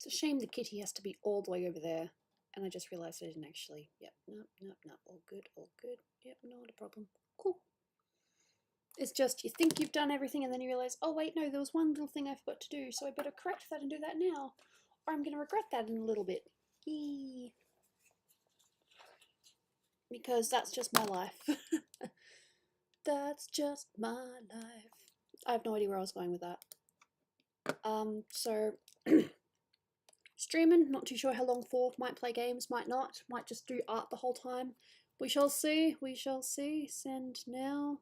It's a shame the kitty has to be all the way over there. And I just realised I didn't actually. Yep, no, all good, all good. Yep, not a problem. Cool. It's just you think you've done everything and then you realise, oh wait, no, there was one little thing I forgot to do, so I better correct that and do that now. Or I'm going to regret that in a little bit. Eee. Because that's just my life. That's just my life. I have no idea where I was going with that. So streaming, not too sure how long for. Might play games, might not. Might just do art the whole time. We shall see. We shall see. Send now.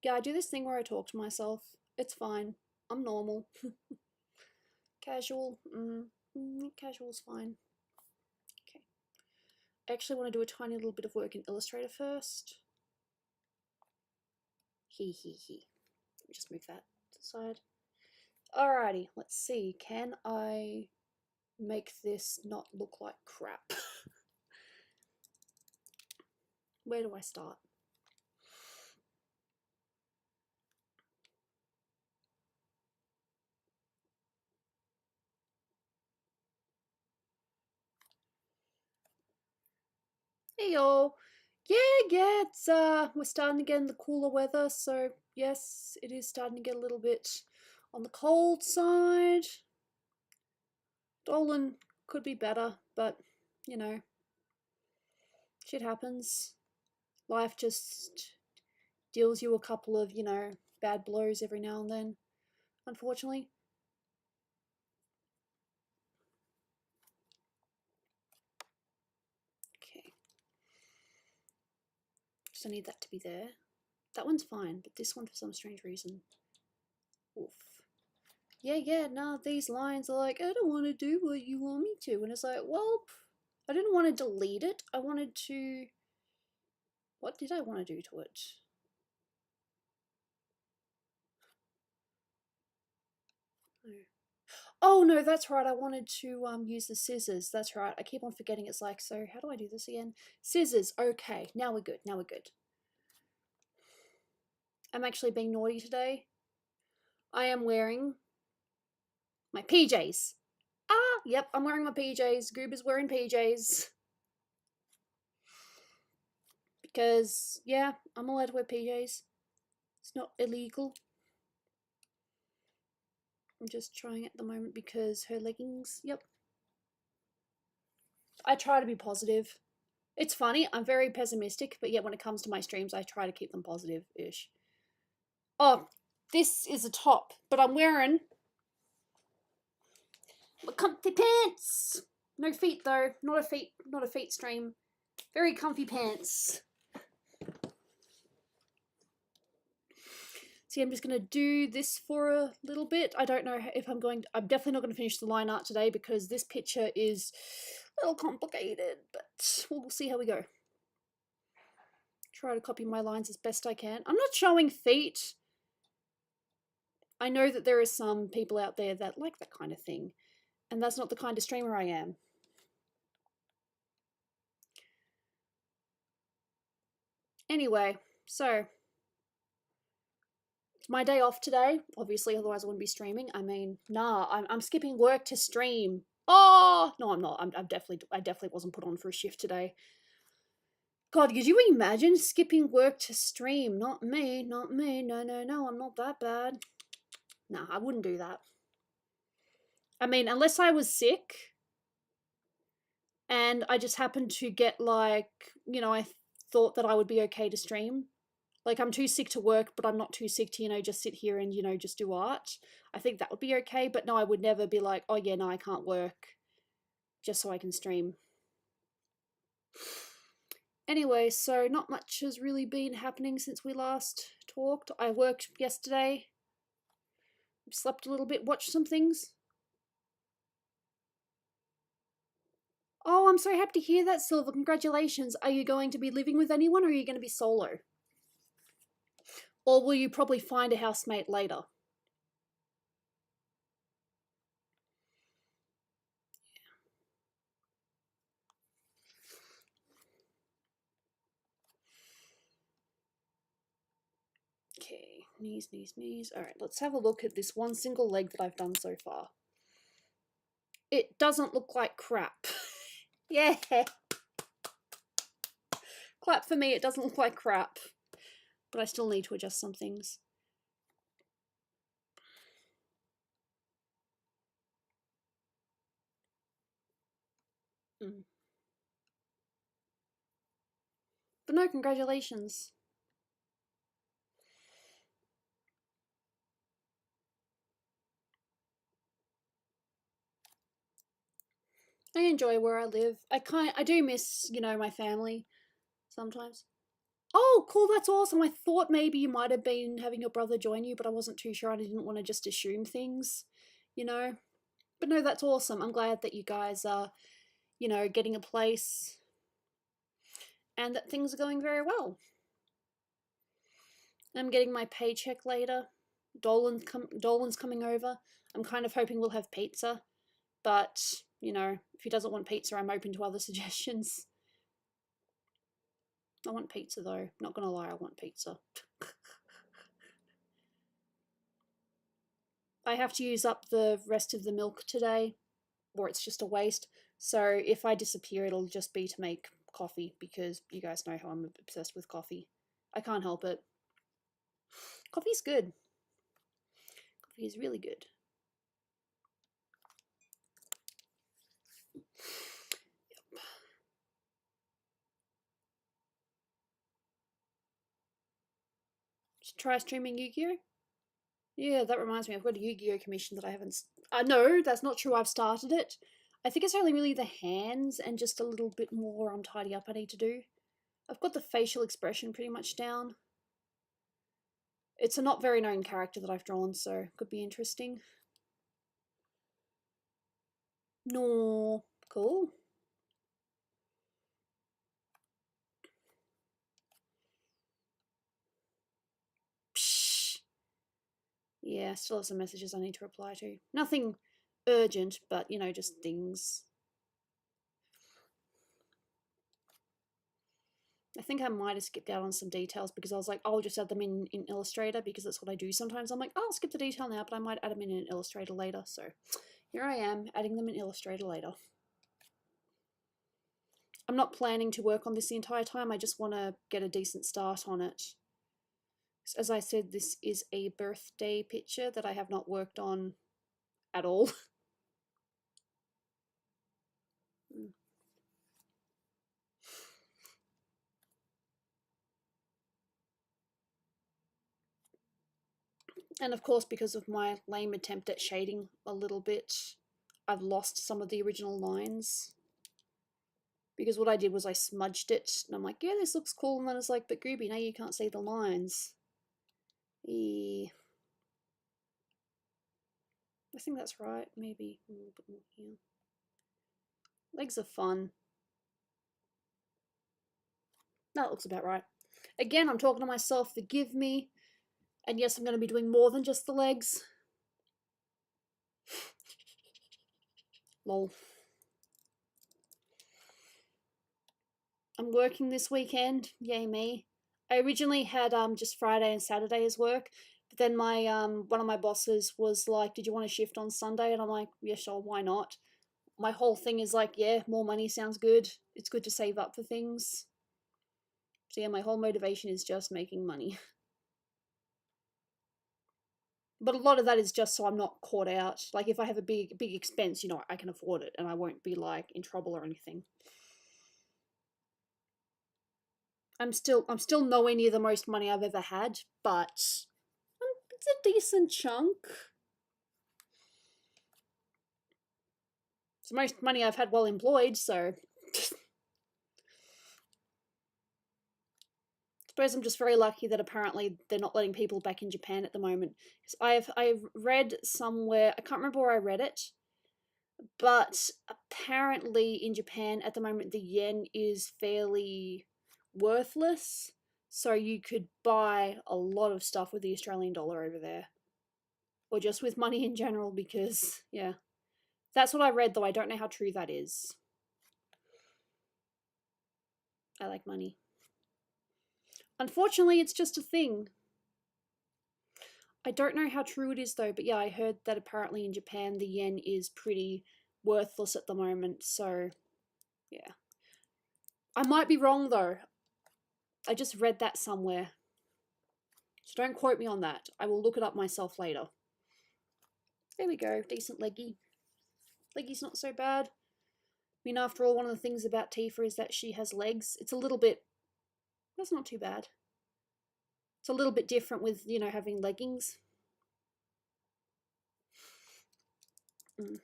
Yeah, I do this thing where I talk to myself. It's fine. I'm normal. Casual. Casual's fine. Okay. I actually want to do a tiny little bit of work in Illustrator first. Let me just move that to the side. Alrighty, let's see. Can I make this not look like crap? Where do I start? Hey y'all. Yeah, it's we're starting to get in the cooler weather, so yes, it is starting to get a little bit on the cold side. Dolan could be better, but you know, shit happens. Life just deals you a couple of, you know, bad blows every now and then, unfortunately. Okay. Just I need that to be there. That one's fine, but this one for some strange reason. Oof. Yeah, no, these lines are like, I don't want to do what you want me to. And it's like, well, I didn't want to delete it. I wanted to... What did I want to do to it? Oh no, that's right. I wanted to use the scissors. That's right. I keep on forgetting. It's like, so how do I do this again? Scissors. Okay, now we're good. Now we're good. I'm actually being naughty today. I am wearing my PJs. Ah, yep, I'm wearing my PJs. Goober's wearing PJs. Because, yeah, I'm allowed to wear PJs. It's not illegal. I'm just trying at the moment because her leggings, yep. I try to be positive. It's funny, I'm very pessimistic, but yet when it comes to my streams, I try to keep them positive-ish. Oh, this is a top, but I'm wearing my comfy pants. No feet though, not a feet stream. Very comfy pants. See, I'm just going to do this for a little bit. I don't know if I'm definitely not going to finish the line art today because this picture is a little complicated, but we'll see how we go. Try to copy my lines as best I can. I'm not showing feet. I know that there are some people out there that like that kind of thing, and that's not the kind of streamer I am. Anyway, so it's my day off today, obviously, otherwise I wouldn't be streaming. I mean, nah, I'm skipping work to stream. Oh, no, I'm not. I definitely wasn't put on for a shift today. God, could you imagine skipping work to stream? Not me, not me. No, I'm not that bad. Nah, I wouldn't do that. I mean, unless I was sick and I just happened to get like, you know, I thought that I would be okay to stream. Like, I'm too sick to work, but I'm not too sick to, you know, just sit here and, you know, just do art. I think that would be okay, but no, I would never be like, oh yeah, no, I can't work just so I can stream. Anyway, so not much has really been happening since we last talked. I worked yesterday, slept a little bit, watched some things. Oh, I'm so happy to hear that, Silver. Congratulations. Are you going to be living with anyone or are you going to be solo? Or will you probably find a housemate later? Okay, knees. All right, let's have a look at this one single leg that I've done so far. It doesn't look like crap. Yeah. Clap for me, it doesn't look like crap. But I still need to adjust some things. Mm. But no, congratulations. I enjoy where I live. I do miss, you know, my family sometimes. Oh, cool, that's awesome. I thought maybe you might have been having your brother join you, but I wasn't too sure. I didn't want to just assume things, you know. But no, that's awesome. I'm glad that you guys are, you know, getting a place and that things are going very well. I'm getting my paycheck later. Dolan's coming over. I'm kind of hoping we'll have pizza, but, you know, if he doesn't want pizza, I'm open to other suggestions. I want pizza though. Not gonna lie, I want pizza. I have to use up the rest of the milk today, or it's just a waste. So if I disappear, it'll just be to make coffee, because you guys know how I'm obsessed with coffee. I can't help it. Coffee's good. Coffee is really good. Yep. Just try streaming Yu-Gi-Oh! Yeah, that reminds me, I've got a Yu-Gi-Oh! Commission that I haven't... no, that's not true, I've started it. I think it's only really the hands and just a little bit more tidy up I need to do. I've got the facial expression pretty much down. It's a not very known character that I've drawn, so could be interesting. No, cool. Psh. Yeah, still have some messages I need to reply to. Nothing urgent, but, you know, just things. I think I might have skipped out on some details because I was like, oh, I'll just add them in Illustrator because that's what I do sometimes. I'm like, oh, I'll skip the detail now, but I might add them in Illustrator later. So here I am, adding them in Illustrator later. I'm not planning to work on this the entire time. I just want to get a decent start on it. As I said, this is a birthday picture that I have not worked on at all. And of course, because of my lame attempt at shading a little bit, I've lost some of the original lines. Because what I did was I smudged it, and I'm like, yeah, this looks cool, and then it's like, but Gooby, now you can't see the lines. I think that's right, maybe a little bit more here. Legs are fun. That looks about right. Again, I'm talking to myself, forgive me. And yes, I'm going to be doing more than just the legs. Lol. I'm working this weekend. Yay me. I originally had just Friday and Saturday as work, but then my one of my bosses was like, "Did you want to shift on Sunday?" And I'm like, "Yeah, sure, why not?" My whole thing is like, yeah, more money sounds good. It's good to save up for things. So yeah, my whole motivation is just making money. But a lot of that is just so I'm not caught out. Like if I have a big expense, you know, I can afford it and I won't be like in trouble or anything. I'm still nowhere near the most money I've ever had, but it's a decent chunk. It's the most money I've had while employed, so I suppose I'm just very lucky that apparently they're not letting people back in Japan at the moment. Because I've read somewhere, I can't remember where I read it, but apparently in Japan at the moment the yen is fairly worthless, so you could buy a lot of stuff with the Australian dollar over there, or just with money in general, because yeah, that's what I read, though I don't know how true that is. I like money. Unfortunately, it's just a thing. I don't know how true it is though, but yeah, I heard that apparently in Japan the yen is pretty worthless at the moment, so yeah. I might be wrong though. I just read that somewhere. So don't quote me on that. I will look it up myself later. There we go, decent leggy. Leggy's not so bad. I mean, after all, one of the things about Tifa is that she has legs. It's a little bit... That's not too bad. It's a little bit different with, you know, having leggings. Mm.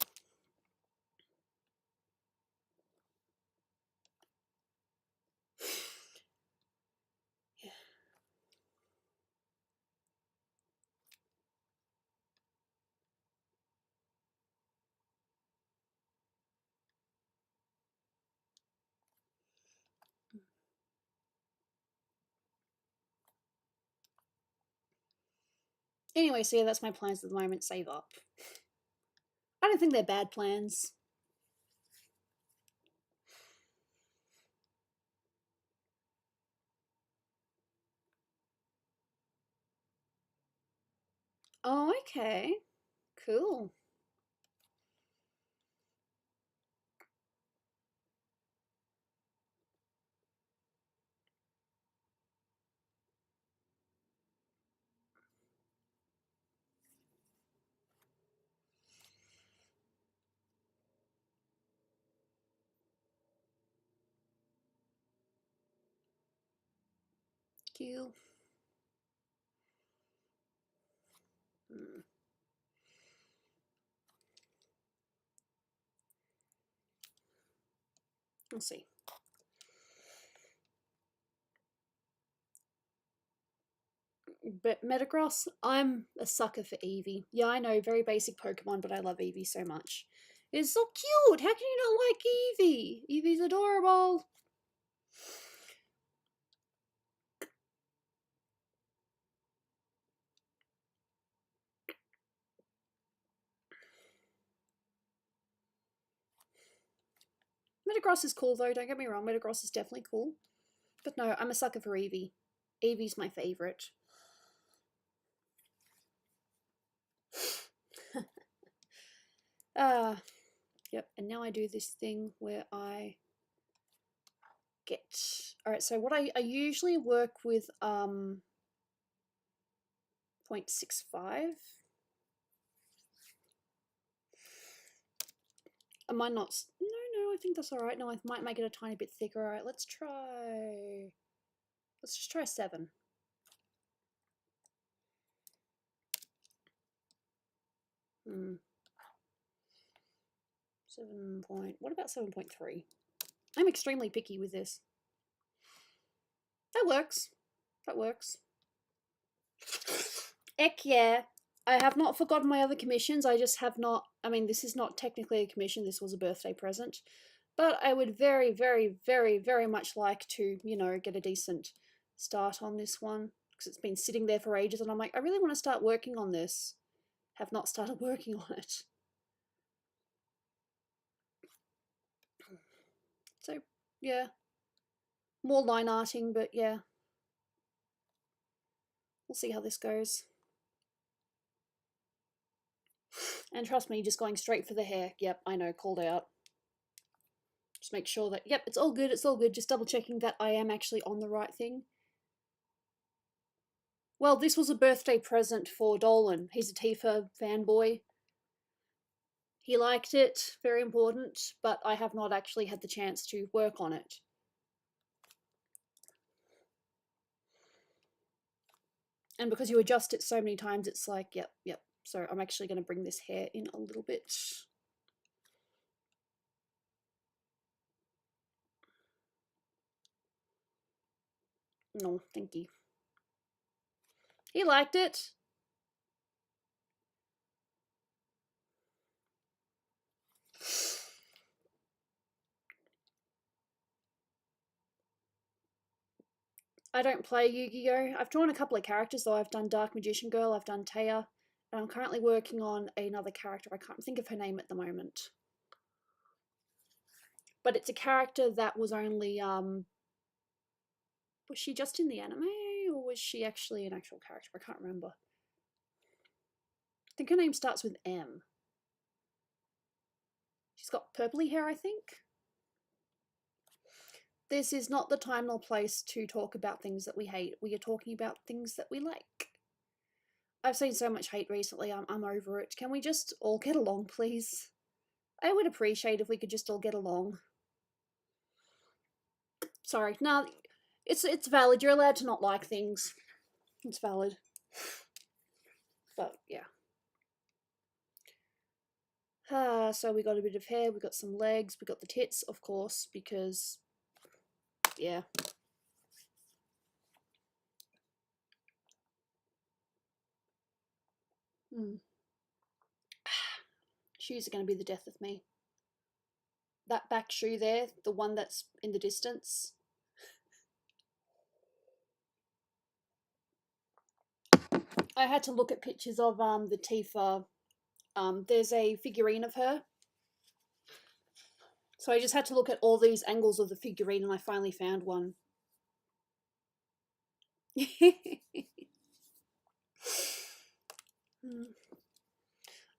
Yeah. Anyway, so yeah, that's my plans at the moment. Save up. I don't think they're bad plans. Oh, okay. Cool. Cool. Mm. We'll see. But Metagross, I'm a sucker for Eevee. Yeah, I know, very basic Pokemon, but I love Eevee so much. It's so cute! How can you not like Eevee? Eevee's adorable! Metagross is cool though, don't get me wrong, Metagross is definitely cool. But no, I'm a sucker for Eevee. Eevee's my favourite. Yep, and now I do this thing where I get... Alright, so what I usually work with 0.65. I might not... No, I think that's alright. No, I might make it a tiny bit thicker. Alright, let's try... Let's just try 7. Hmm. 7 point... What about 7.3? I'm extremely picky with this. That works. That works. Heck yeah. I have not forgotten my other commissions. I just have not... I mean, this is not technically a commission. This was a birthday present. But I would very, very, very, very much like to, you know, get a decent start on this one. Because it's been sitting there for ages. And I'm like, I really want to start working on this. Have not started working on it. So, yeah. More line arting, but yeah. We'll see how this goes. And trust me, just going straight for the hair. Yep, I know, called out. Just make sure that, yep, it's all good, it's all good. Just double checking that I am actually on the right thing. Well, this was a birthday present for Dolan. He's a Tifa fanboy. He liked it, very important, but I have not actually had the chance to work on it. And because you adjust it so many times, it's like, yep. So I'm actually going to bring this hair in a little bit. No, thank you. He liked it. I don't play Yu-Gi-Oh! I've drawn a couple of characters though. I've done Dark Magician Girl, I've done Taya, and I'm currently working on another character. I can't think of her name at the moment. But it's a character that was only, was she just in the anime, or was she actually an actual character? I can't remember. I think her name starts with M. She's got purpley hair, I think. This is not the time nor place to talk about things that we hate. We are talking about things that we like. I've seen so much hate recently, I'm over it. Can we just all get along, please? I would appreciate if we could just all get along. Sorry, no, it's valid. You're allowed to not like things. It's valid. But, yeah. So we got a bit of hair, we got some legs, we got the tits, of course, because, yeah. Shoes are going to be the death of me. That back shoe there, the one that's in the distance. I had to look at pictures of the Tifa. There's a figurine of her. So I just had to look at all these angles of the figurine and I finally found one. I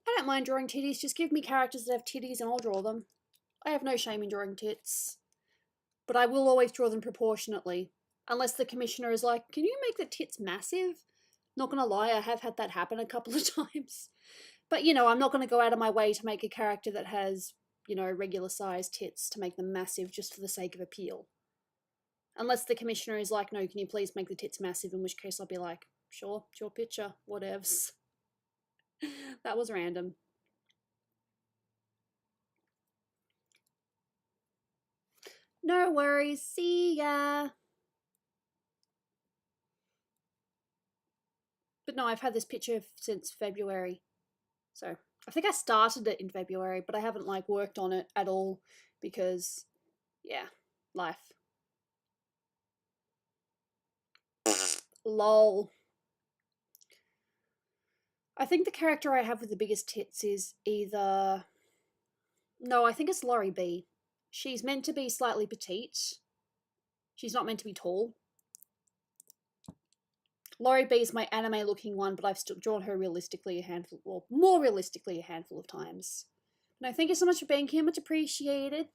don't mind drawing titties, just give me characters that have titties and I'll draw them. I have no shame in drawing tits. But I will always draw them proportionately. Unless the commissioner is like, can you make the tits massive? Not gonna lie, I have had that happen a couple of times. But, you know, I'm not going to go out of my way to make a character that has, you know, regular sized tits to make them massive just for the sake of appeal. Unless the commissioner is like, no, can you please make the tits massive? In which case I'll be like, sure, it's your picture, whatevs. That was random. No worries, see ya. But no, I've had this picture since February. So I think I started it in February, but I haven't like worked on it at all because, yeah, life. Lol. I think the character I have with the biggest tits is either... No, I think it's Laurie B. She's meant to be slightly petite. She's not meant to be tall. Laurie B is my anime-looking one, but I've still drawn her realistically a handful, well, more realistically a handful of times. No, thank you so much for being here. Much appreciated.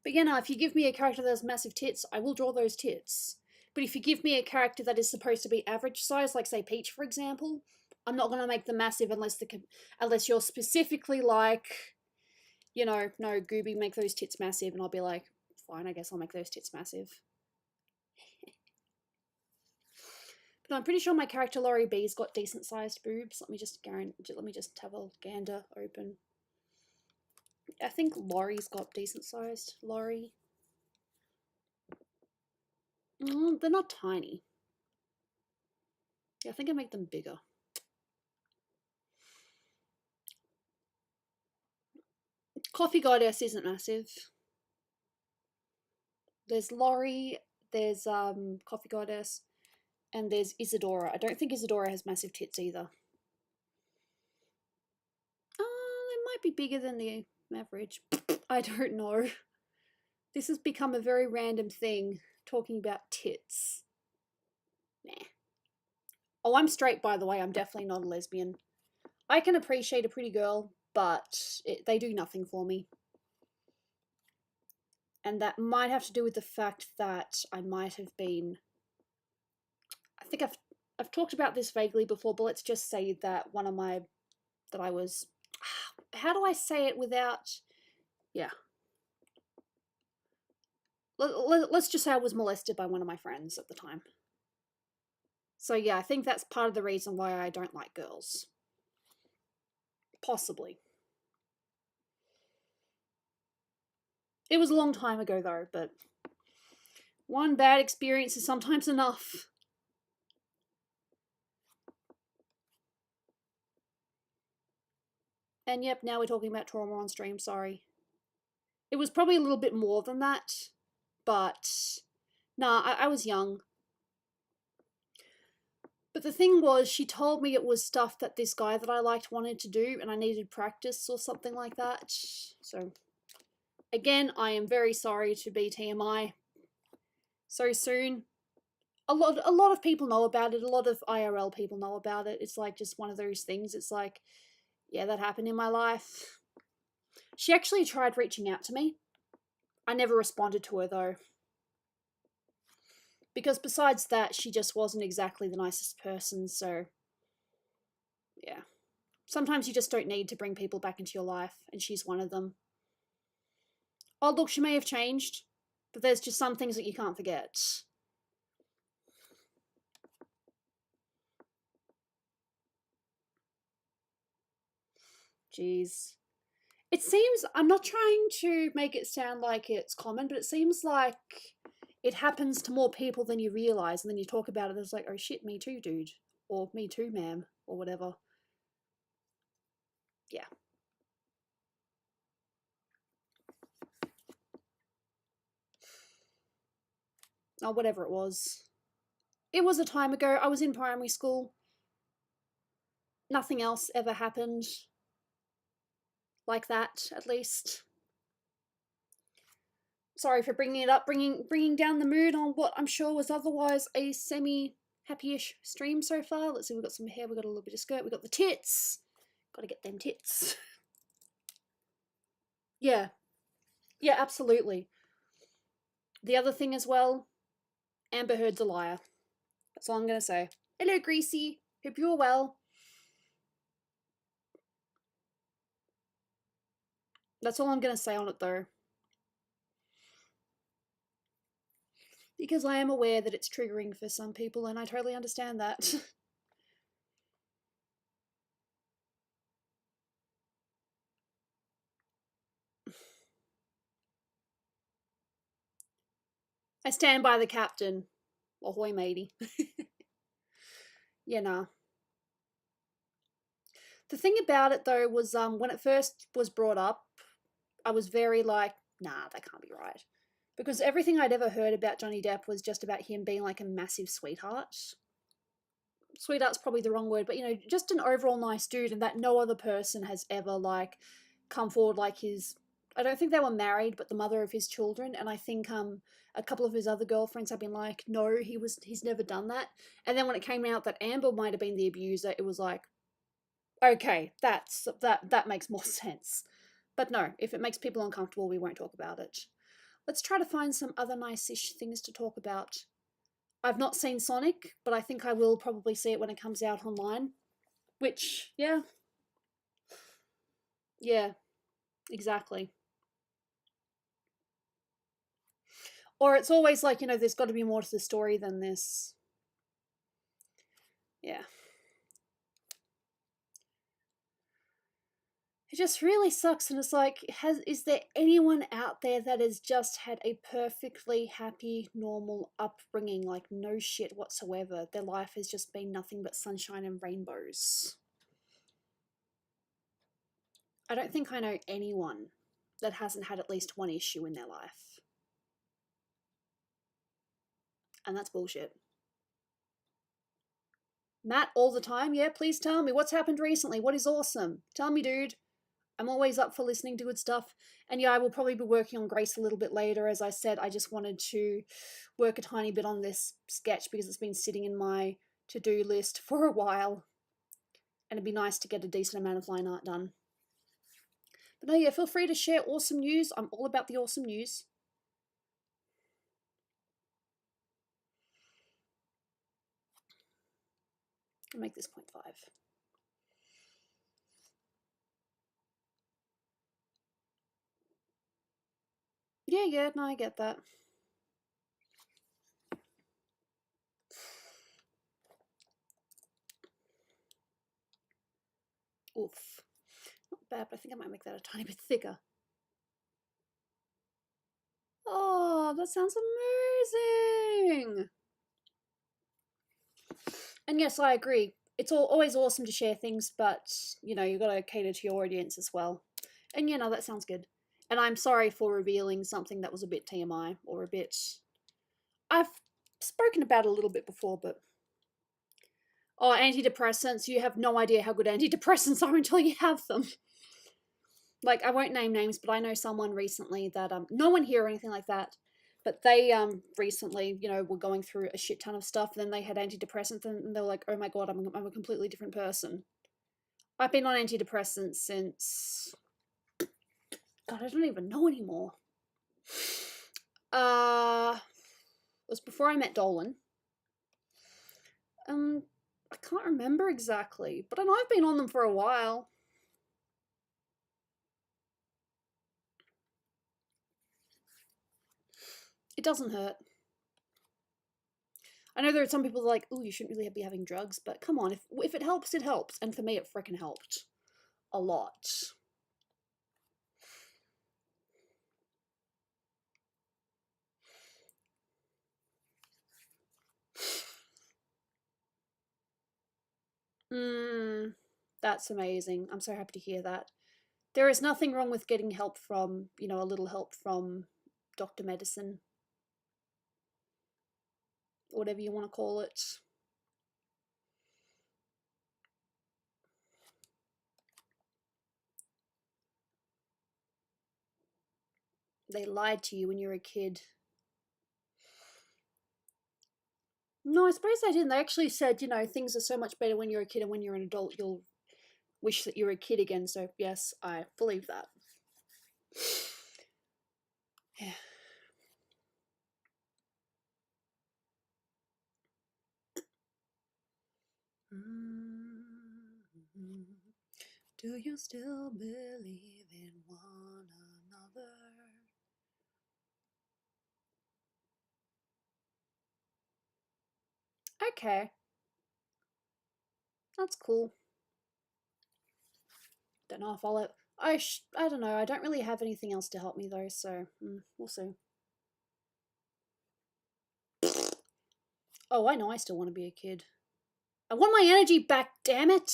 But yeah, no, if you give me a character that has massive tits, I will draw those tits. But if you give me a character that is supposed to be average size, like say Peach, for example, I'm not going to make them massive unless you're specifically like, you know, no, Gooby, make those tits massive, and I'll be like, fine, I guess I'll make those tits massive. But I'm pretty sure my character Laurie B's got decent sized boobs. Let me just have a gander open. I think Laurie's got decent sized. Laurie. They're not tiny. Yeah, I think I make them bigger. Coffee Goddess isn't massive. There's Laurie, there's Coffee Goddess, and there's Isadora. I don't think Isadora has massive tits either. They might be bigger than the average. I don't know. This has become a very random thing, talking about tits. Nah. Oh, I'm straight, by the way. I'm definitely not a lesbian. I can appreciate a pretty girl, but they do nothing for me. And that might have to do with the fact that I might have been... I think I've talked about this vaguely before, but let's just say that I was... How do I say it without... Yeah. Let's just say I was molested by one of my friends at the time. So yeah, I think that's part of the reason why I don't like girls. Possibly. It was a long time ago though, but one bad experience is sometimes enough. And yep, now we're talking about trauma on stream, sorry. It was probably a little bit more than that, but nah, I was young. But the thing was, she told me it was stuff that this guy that I liked wanted to do, and I needed practice or something like that. So, again, I am very sorry to be TMI so soon. A lot of people know about it. A lot of IRL people know about it. It's like just one of those things. It's like, Yeah, that happened in my life. She actually tried reaching out to me. I never responded to her though. Because besides that, she just wasn't exactly the nicest person, so yeah. Sometimes you just don't need to bring people back into your life, and she's one of them. Oh, look, she may have changed, but there's just some things that you can't forget. Jeez. It seems, I'm not trying to make it sound like it's common, but it seems like it happens to more people than you realise, and then you talk about it, it's like, oh shit, me too, dude. Or me too, ma'am. Or whatever. Yeah. Or whatever it was. It was a time ago. I was in primary school. Nothing else ever happened like that, at least. Sorry for bringing it up, bringing down the mood on what I'm sure was otherwise a semi-happy-ish stream so far. Let's see, we've got some hair, we've got a little bit of skirt, we've got the tits. Gotta get them tits. Yeah. Yeah, absolutely. The other thing as well, Amber Heard's a liar. That's all I'm gonna say. Hello, Greasy. Hope you're well. That's all I'm gonna say on it, though. Because I am aware that it's triggering for some people, and I totally understand that. I stand by the captain. Ahoy, matey. Yeah, nah. The thing about it, though, was when it first was brought up, I was very like, nah, that can't be right. Because everything I'd ever heard about Johnny Depp was just about him being like a massive sweetheart. Sweetheart's probably the wrong word, but you know, just an overall nice dude, and that no other person has ever like come forward like his. I don't think they were married, but the mother of his children, and I think a couple of his other girlfriends have been like, no, he's never done that. And then when it came out that Amber might have been the abuser, it was like, okay, that makes more sense. But no, if it makes people uncomfortable, we won't talk about it. Let's try to find some other nice-ish things to talk about. I've not seen Sonic, but I think I will probably see it when it comes out online. Which, yeah. Yeah, exactly. Or it's always like, you know, there's got to be more to the story than this. Yeah. It just really sucks, and it's like, is there anyone out there that has just had a perfectly happy, normal upbringing, like no shit whatsoever? Their life has just been nothing but sunshine and rainbows. I don't think I know anyone that hasn't had at least one issue in their life. And that's bullshit. Matt, all the time? Yeah, please tell me. What's happened recently? What is awesome? Tell me, dude. I'm always up for listening to good stuff. And yeah, I will probably be working on Grace a little bit later. As I said, I just wanted to work a tiny bit on this sketch because it's been sitting in my to-do list for a while. And it'd be nice to get a decent amount of line art done. But no, yeah, feel free to share awesome news. I'm all about the awesome news. I'll make this 0.5. Yeah, no, I get that. Oof. Not bad, but I think I might make that a tiny bit thicker. Oh, that sounds amazing! And yes, I agree. It's always awesome to share things, but, you know, you've got to cater to your audience as well. And yeah, no, that sounds good. And I'm sorry for revealing something that was a bit TMI, or a bit... I've spoken about it a little bit before, but... Oh, antidepressants. You have no idea how good antidepressants are until you have them. Like, I won't name names, but I know someone recently that, no one here or anything like that, but they recently, you know, were going through a shit ton of stuff. Then they had antidepressants, and they were like, "Oh my god, I'm a completely different person." I've been on antidepressants since... God, I don't even know anymore. It was before I met Dolan. I can't remember exactly, but I know I've been on them for a while. It doesn't hurt. I know there are some people that are like, oh, you shouldn't really be having drugs, but come on, if it helps, it helps. And for me, it frickin' helped. A lot. That's amazing. I'm so happy to hear that. There is nothing wrong with getting help from, you know, a little help from Dr. Medicine. Whatever you want to call it. They lied to you when you were a kid. No, I suppose they didn't. They actually said, you know, things are so much better when you're a kid, and when you're an adult, you'll wish that you were a kid again. So, yes, I believe that. Yeah. Do you still believe in one another? Okay. That's cool. Don't know if I'll... I don't know. I don't really have anything else to help me though, so we'll see. Oh, I know I still want to be a kid. I want my energy back, damn it!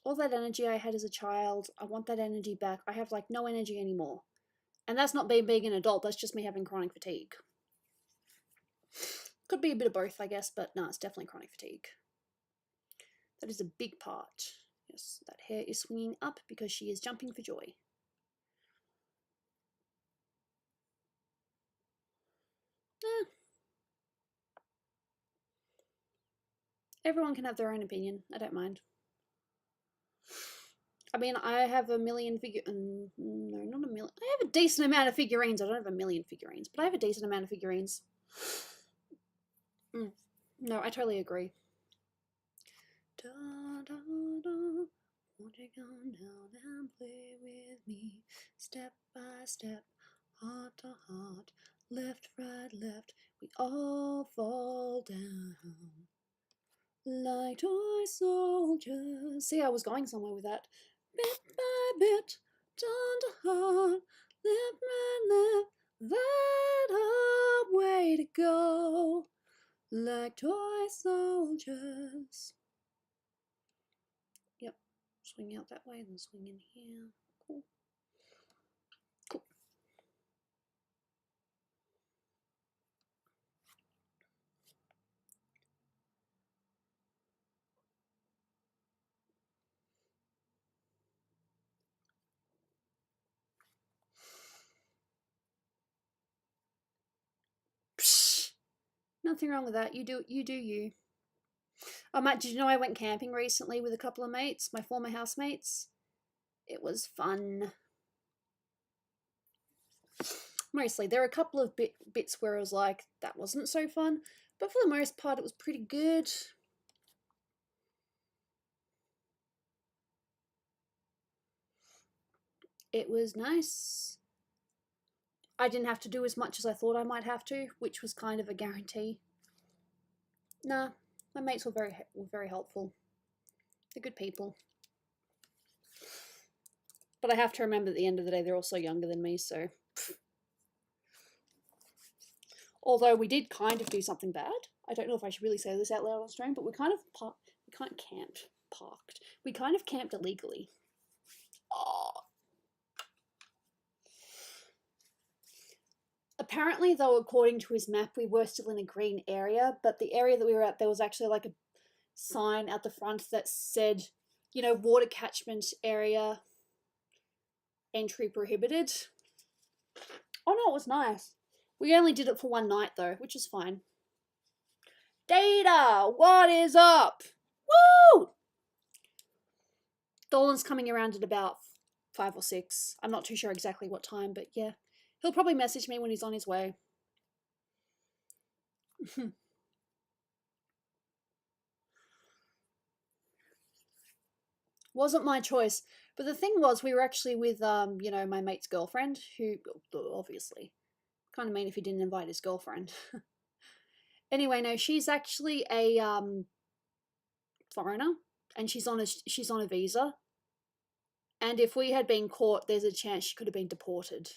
All that energy I had as a child, I want that energy back. I have like no energy anymore. And that's not me being an adult, that's just me having chronic fatigue. Could be a bit of both, I guess, but no, it's definitely chronic fatigue. That is a big part. Yes, that hair is swinging up because she is jumping for joy. Everyone can have their own opinion. I don't mind. I mean, I have a million no, not a million. I have a decent amount of figurines. I don't have a million figurines, but I have a decent amount of figurines. No, I totally agree. Da, da, da. Won't you come down and play with me? Step by step, heart to heart, left, right, left, we all fall down. Like toy soldiers. See, I was going somewhere with that. Bit by bit, turn to heart, left, right, left, that a way to go. Like toy soldiers. Yep, swing out that way, then swing in here. Cool. Cool. Psh, nothing wrong with that. You do you. Oh, Matt, did you know I went camping recently with a couple of mates, my former housemates? It was fun. Mostly. There were a couple of bits where I was like, that wasn't so fun, but for the most part, it was pretty good. It was nice. I didn't have to do as much as I thought I might have to, which was kind of a guarantee. Nah, my mates were very helpful. They're good people. But I have to remember at the end of the day, they're also younger than me, so... Although we did kind of do something bad. I don't know if I should really say this out loud on stream, but we kind of camped illegally. Oh. Apparently, though, according to his map, we were still in a green area, but the area that we were at, there was actually like a sign out the front that said, you know, water catchment area, entry prohibited. Oh no, it was nice. We only did it for one night though, which is fine. Data, what is up? Woo! Dolan's coming around at about 5 or 6. I'm not too sure exactly what time, but yeah. He'll probably message me when he's on his way. Wasn't my choice. But the thing was, we were actually with, you know, my mate's girlfriend, who, obviously, kind of mean if he didn't invite his girlfriend. Anyway, no, she's actually a, foreigner, and she's on a visa. And if we had been caught, there's a chance she could have been deported.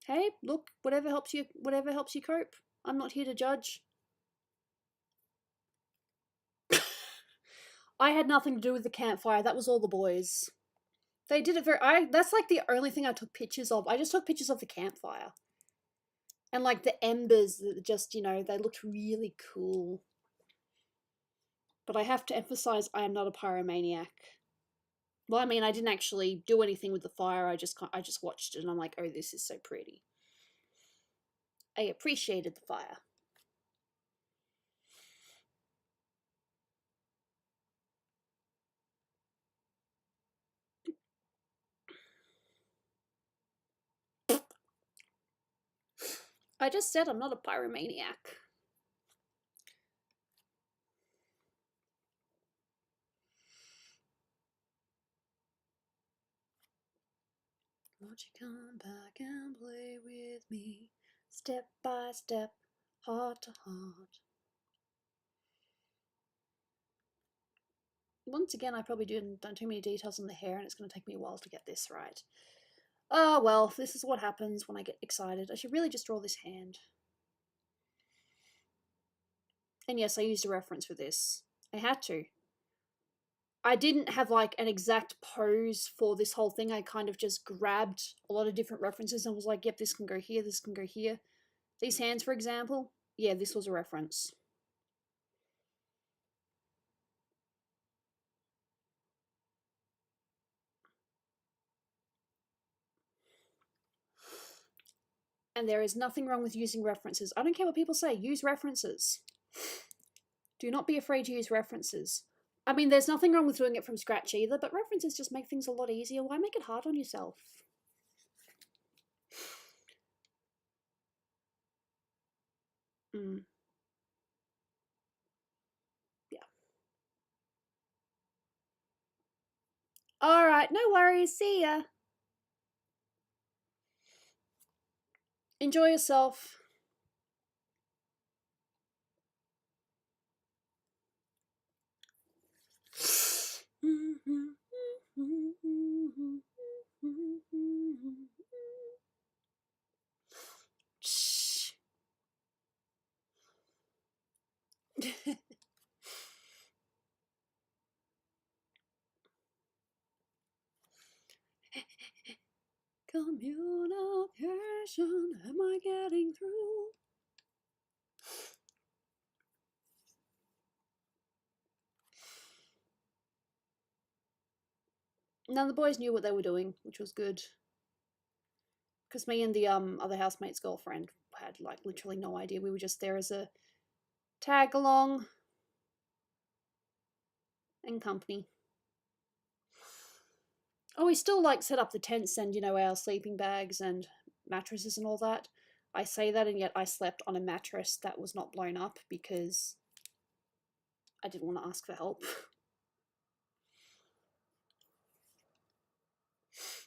Hey, look, whatever helps you cope. I'm not here to judge. I had nothing to do with the campfire. That was all the boys. They did it that's like the only thing I took pictures of. I just took pictures of the campfire. And like the embers that just, you know, they looked really cool. But I have to emphasize I am not a pyromaniac. Well, I mean, I didn't actually do anything with the fire. I just watched it and I'm like, "Oh, this is so pretty." I appreciated the fire. I just said I'm not a pyromaniac. Won't you come back and play with me, step by step, heart to heart. Once again, I probably done too many details on the hair, and it's going to take me a while to get this right. Oh well, this is what happens when I get excited. I should really just draw this hand. And yes, I used a reference for this. I had to. I didn't have like an exact pose for this whole thing. I kind of just grabbed a lot of different references and was like, yep, this can go here, this can go here. These hands, for example, yeah, this was a reference. And there is nothing wrong with using references. I don't care what people say, use references. Do not be afraid to use references. I mean, there's nothing wrong with doing it from scratch either, but references just make things a lot easier. Why make it hard on yourself? Mm. Yeah. Alright, no worries. See ya. Enjoy yourself. Shh. Communication, am I getting through? None of the boys knew what they were doing, which was good. Because me and the other housemate's girlfriend had like literally no idea. We were just there as a tag along and company. Oh, we still like set up the tents and, you know, our sleeping bags and mattresses and all that. I say that, and yet I slept on a mattress that was not blown up because I didn't want to ask for help.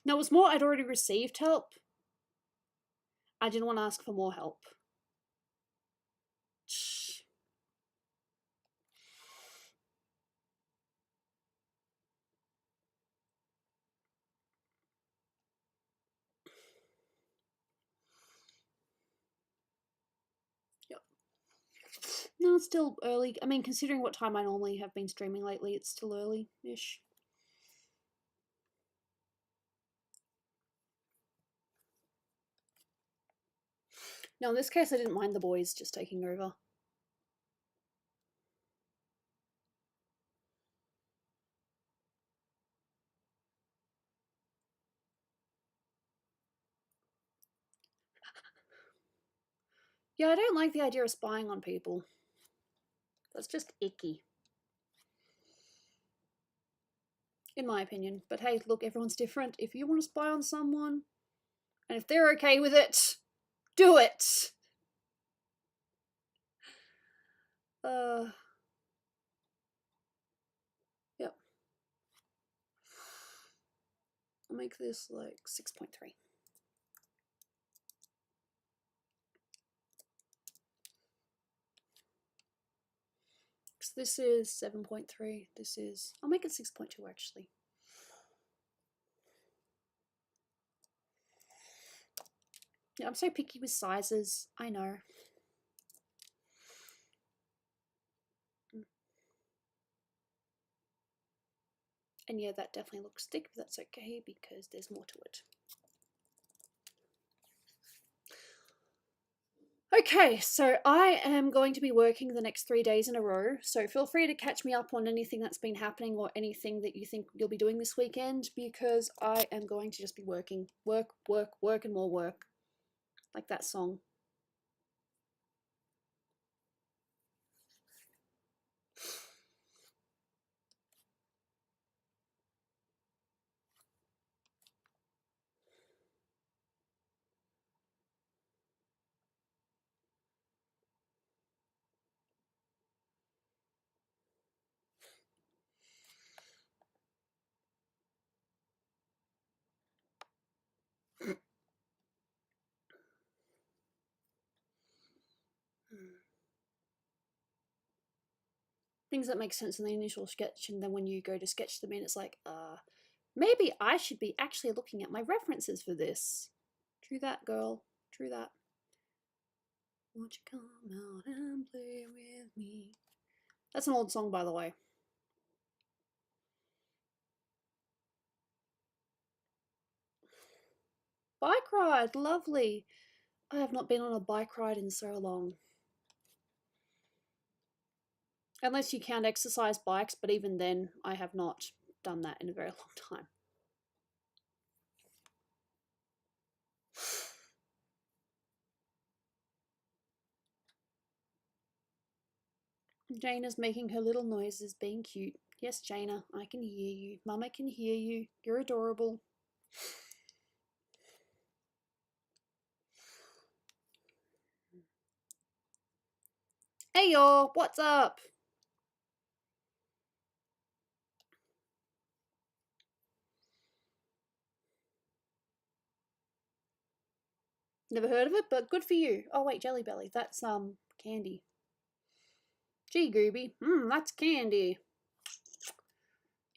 No, it was more I'd already received help. I didn't want to ask for more help. Shh. Yep. No, it's still early. I mean, considering what time I normally have been streaming lately, it's still early-ish. No, in this case, I didn't mind the boys just taking over. Yeah, I don't like the idea of spying on people. That's just icky. In my opinion. But hey, look, everyone's different. If you want to spy on someone, and if they're okay with it, do it! Yep. I'll make this like 6.3. So this is 7.3. This is, I'll make it 6.2 actually. Yeah, I'm so picky with sizes. I know. And yeah, that definitely looks thick, but that's okay because there's more to it. Okay, so I am going to be working the next 3 days in a row, so feel free to catch me up on anything that's been happening or anything that you think you'll be doing this weekend, because I am going to just be working. Work, work, work, and more work. Like that song. Things that make sense in the initial sketch, and then when you go to sketch them in, it's like, maybe I should be actually looking at my references for this. True that, girl. True that. Won't you come out and play with me? That's an old song, by the way. Bike ride, lovely. I have not been on a bike ride in so long. Unless you count exercise bikes, but even then, I have not done that in a very long time. Jaina's making her little noises, being cute. Yes, Jaina, I can hear you. Mama can hear you. You're adorable. Hey y'all, what's up? Never heard of it, but good for you. Oh wait, Jelly Belly, that's candy. Gee, Gooby, that's candy.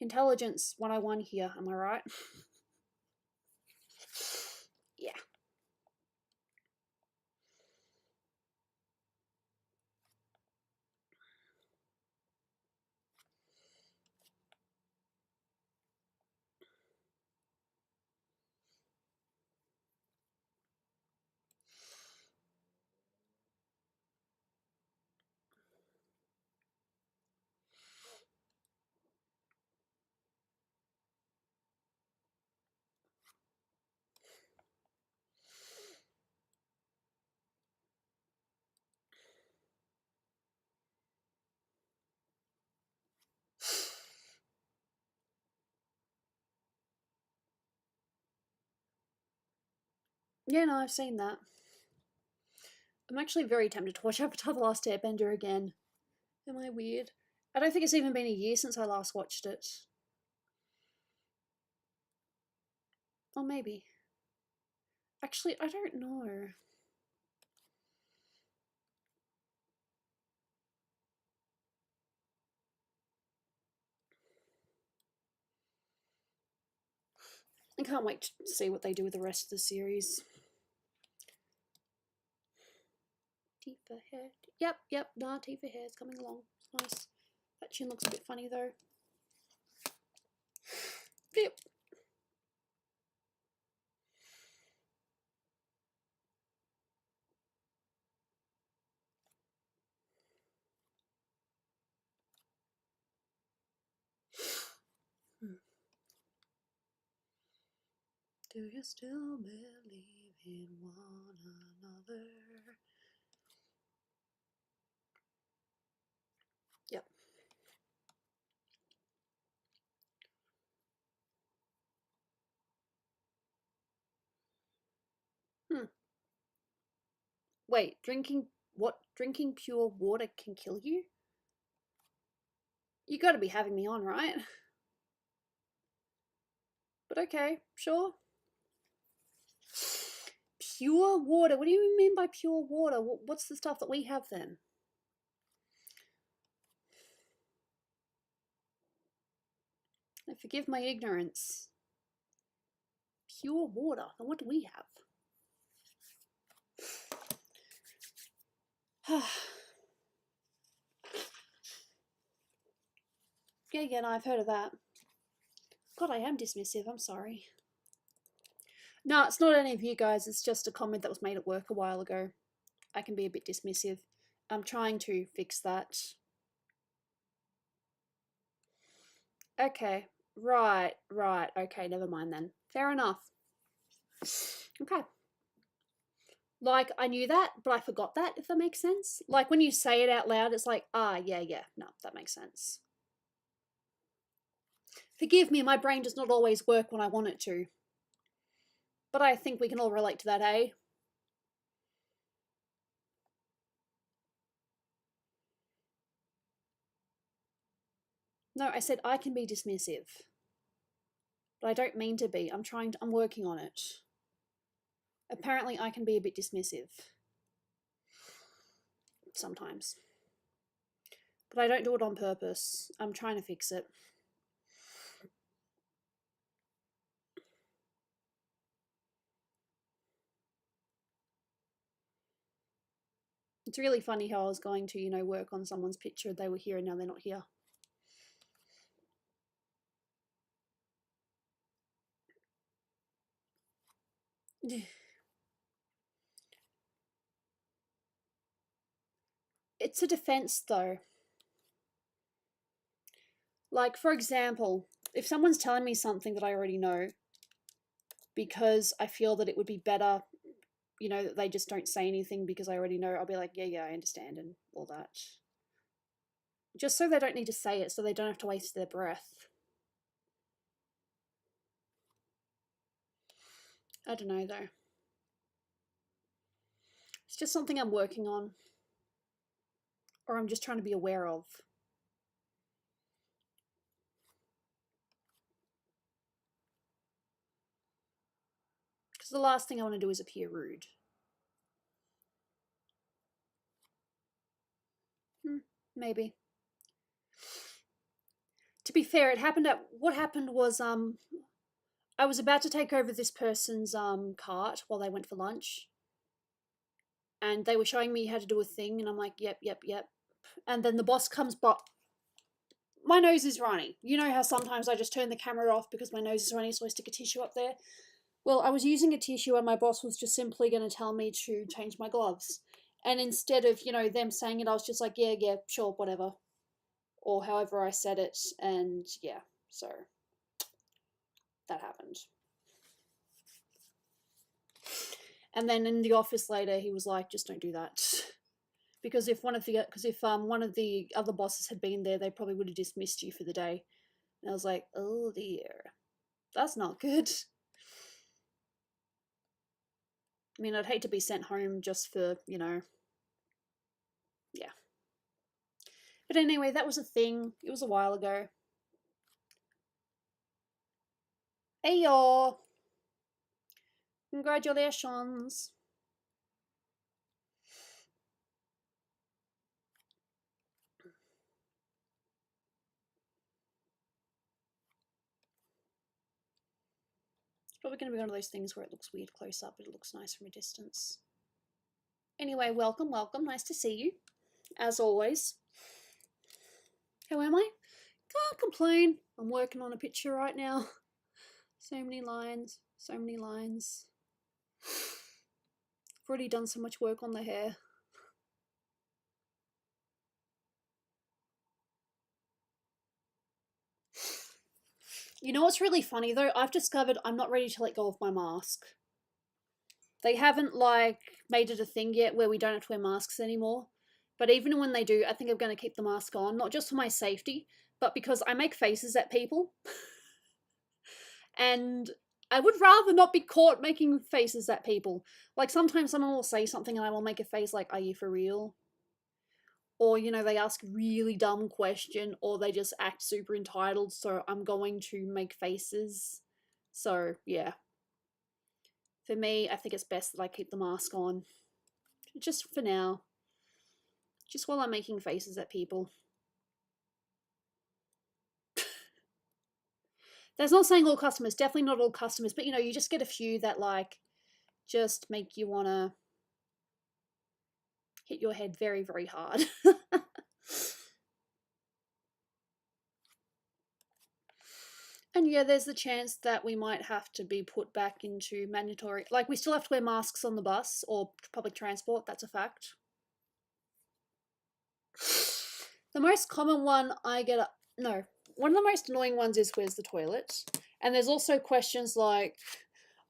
Intelligence 101 here, am I right? Yeah. Yeah, no, I've seen that. I'm actually very tempted to watch Avatar The Last Airbender again. Am I weird? I don't think it's even been a year since I last watched it. Or maybe. Actually, I don't know. I can't wait to see what they do with the rest of the series. Tifa hair. Yep, nah, Tifa hair is coming along. It's nice. That chin looks a bit funny though. Yep. Do you still believe in one another? Wait, drinking what? Drinking pure water can kill you? You gotta be having me on, right? But okay, sure. Pure water? What do you mean by pure water? What's the stuff that we have then? Forgive my ignorance. Pure water? Then what do we have? Yeah, no, I've heard of that. God, I am dismissive, I'm sorry. No, it's not any of you guys, it's just a comment that was made at work a while ago. I can be a bit dismissive. I'm trying to fix that. Okay, right, okay, never mind then. Fair enough. Okay. Like, I knew that, but I forgot that, if that makes sense. Like, when you say it out loud, it's like, yeah, no, that makes sense. Forgive me, my brain does not always work when I want it to. But I think we can all relate to that, eh? No, I said I can be dismissive. But I don't mean to be. I'm working on it. Apparently I can be a bit dismissive. Sometimes. But I don't do it on purpose. I'm trying to fix it. It's really funny how I was going to, work on someone's picture. They were here and now they're not here. It's a defense, though. Like, for example, if someone's telling me something that I already know, because I feel that it would be better, that they just don't say anything because I already know, I'll be like, yeah, I understand and all that. Just so they don't need to say it, so they don't have to waste their breath. I don't know, though. It's just something I'm working on. Or I'm just trying to be aware of. Because the last thing I want to do is appear rude. Maybe. To be fair, what happened was I was about to take over this person's cart while they went for lunch. And they were showing me how to do a thing, and I'm like, yep. And then the boss comes by. My nose is runny. You know how sometimes I just turn the camera off because my nose is runny, so I stick a tissue up there? Well, I was using a tissue and my boss was just simply going to tell me to change my gloves. And instead of, them saying it, I was just like, yeah, sure, whatever. Or however I said it, and yeah, so that happened. And then in the office later, he was like, just don't do that. Because if one of the other bosses had been there, they probably would have dismissed you for the day. And I was like, oh dear, that's not good. I mean, I'd hate to be sent home just for, yeah. But anyway, that was a thing. It was a while ago. Hey y'all! Congratulations! It's probably going to be one of those things where it looks weird close up, but it looks nice from a distance. Anyway, welcome. Nice to see you, as always. How am I? Can't complain. I'm working on a picture right now. So many lines. I've already done so much work on the hair. You know what's really funny though? I've discovered I'm not ready to let go of my mask. They haven't made it a thing yet where we don't have to wear masks anymore. But even when they do, I think I'm going to keep the mask on, not just for my safety, but because I make faces at people. And I would rather not be caught making faces at people. Like, sometimes someone will say something and I will make a face like, are you for real? Or, you know, they ask a really dumb question, or they just act super entitled, so I'm going to make faces. So, yeah. For me, I think it's best that I keep the mask on. Just for now. Just while I'm making faces at people. That's not saying all customers, definitely not all customers, but you know, you just get a few that like just make you want to hit your head very, very hard. And yeah, there's the chance that we might have to be put back into mandatory, like we still have to wear masks on the bus or public transport, that's a fact. The most common one I get, no, one of the most annoying ones is where's the toilet? And there's also questions like,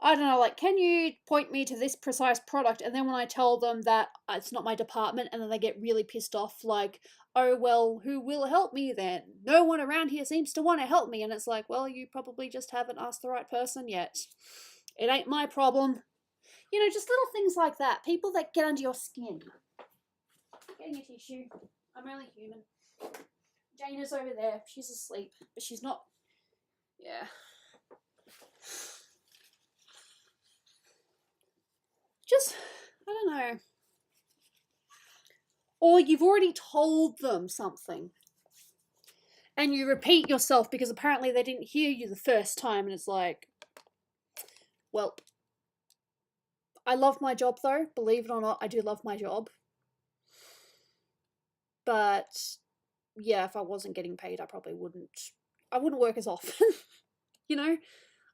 I don't know, like, can you point me to this precise product? And then when I tell them that it's not my department, and then they get really pissed off, like, oh, well, who will help me then? No one around here seems to want to help me. And it's like, well, you probably just haven't asked the right person yet. It ain't my problem. You know, just little things like that. People that get under your skin. Getting a tissue. I'm only human. Jana's over there. She's asleep. But she's not. Yeah. Just, I don't know. Or you've already told them something and you repeat yourself because apparently they didn't hear you the first time, and it's like, well, I love my job though, believe it or not, I do love my job. But yeah, if I wasn't getting paid, I probably wouldn't work as often. You know,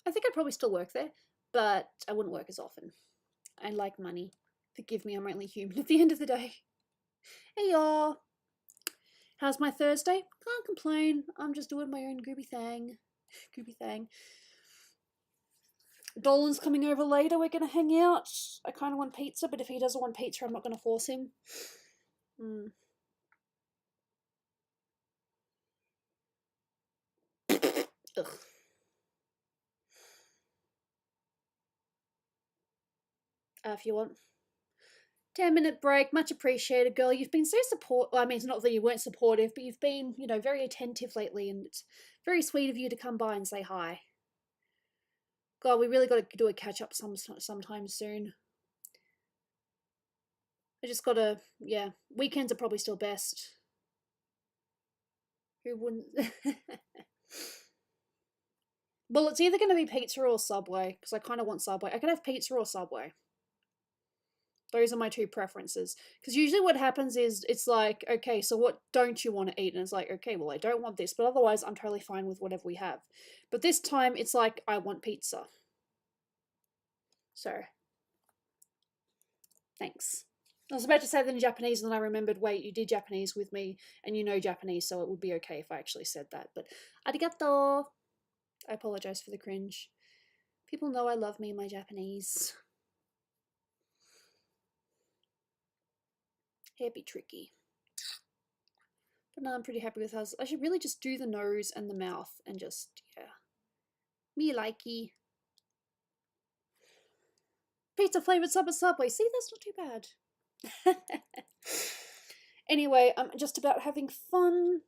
I think I'd probably still work there, but I wouldn't work as often. I like money. Forgive me, I'm only human at the end of the day. Hey y'all. How's my Thursday? Can't complain. I'm just doing my own Gooby thing. Gooby thing. Dolan's coming over later. We're going to hang out. I kind of want pizza, but if he doesn't want pizza, I'm not going to force him. Ugh. If you want. 10-minute break, much appreciated, girl. You've been so supportive. I mean, it's not that you weren't supportive, but you've been, you know, very attentive lately, and it's very sweet of you to come by and say hi. God, we really got to do a catch up sometime soon. I just got to, yeah. Weekends are probably still best. Who wouldn't? Well, it's either going to be pizza or Subway, because I kind of want Subway. I could have pizza or Subway. Those are my two preferences. Because usually what happens is it's like, okay, so what don't you want to eat? And it's like, okay, well, I don't want this, but otherwise I'm totally fine with whatever we have. But this time it's like, I want pizza. So, thanks. I was about to say that in Japanese, and then I remembered, wait, you did Japanese with me, and you know Japanese, so it would be okay if I actually said that. But, arigato! I apologize for the cringe. People know I love me and my Japanese. It'd be tricky. But no, I'm pretty happy with us. I should really just do the nose and the mouth and just, yeah. Me likey. Pizza flavored Subway. See, that's not too bad. Anyway, I'm just about having fun.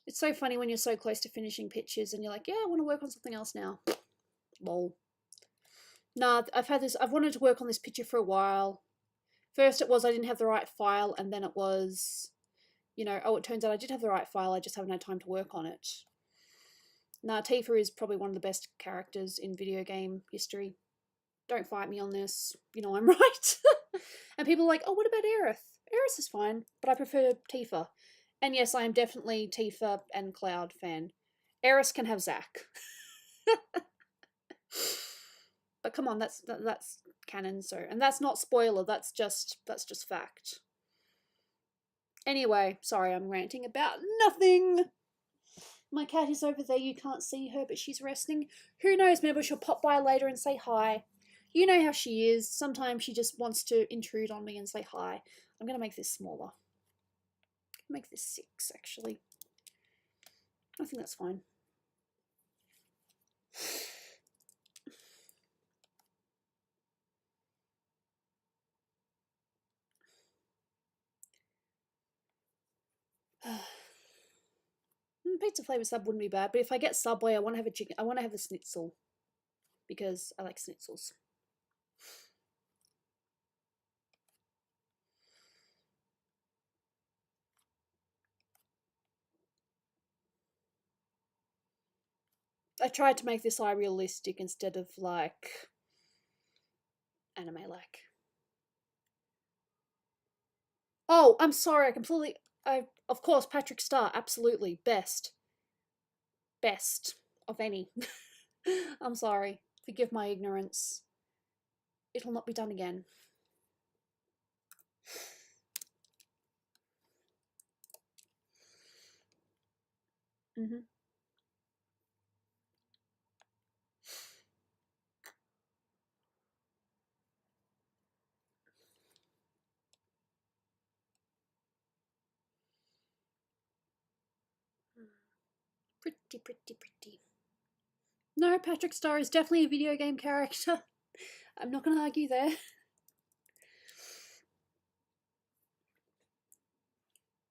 It's so funny when you're so close to finishing pictures and you're like, yeah, I want to work on something else now. Lol. Nah, I've wanted to work on this picture for a while. First it was I didn't have the right file, and then it was, you know, oh, it turns out I did have the right file, I just haven't had time to work on it. Nah, Tifa is probably one of the best characters in video game history. Don't fight me on this. You know I'm right. And people are like, oh, what about Aerith? Aerith is fine, but I prefer Tifa. And yes, I am definitely Tifa and Cloud fan. Aerith can have Zack. But come on, that's canon, so, and that's not spoiler, that's just fact. Anyway, sorry, I'm ranting about nothing. My cat is over there, you can't see her, but she's resting. Who knows, maybe she'll pop by later and say hi. You know how she is. Sometimes she just wants to intrude on me and say hi. I'm going to make this smaller. Make this 6, actually. I think that's fine. Pizza flavor sub wouldn't be bad, but if I get Subway, I want to have a chicken. I want to have a schnitzel because I like schnitzels. I tried to make this eye realistic instead of like anime like. Oh, I'm sorry, I completely. Of course, Patrick Star, absolutely best, best of any. I'm sorry, forgive my ignorance. It'll not be done again. Mm-hmm. Pretty, pretty, pretty. No, Patrick Star is definitely a video game character. I'm not going to argue there.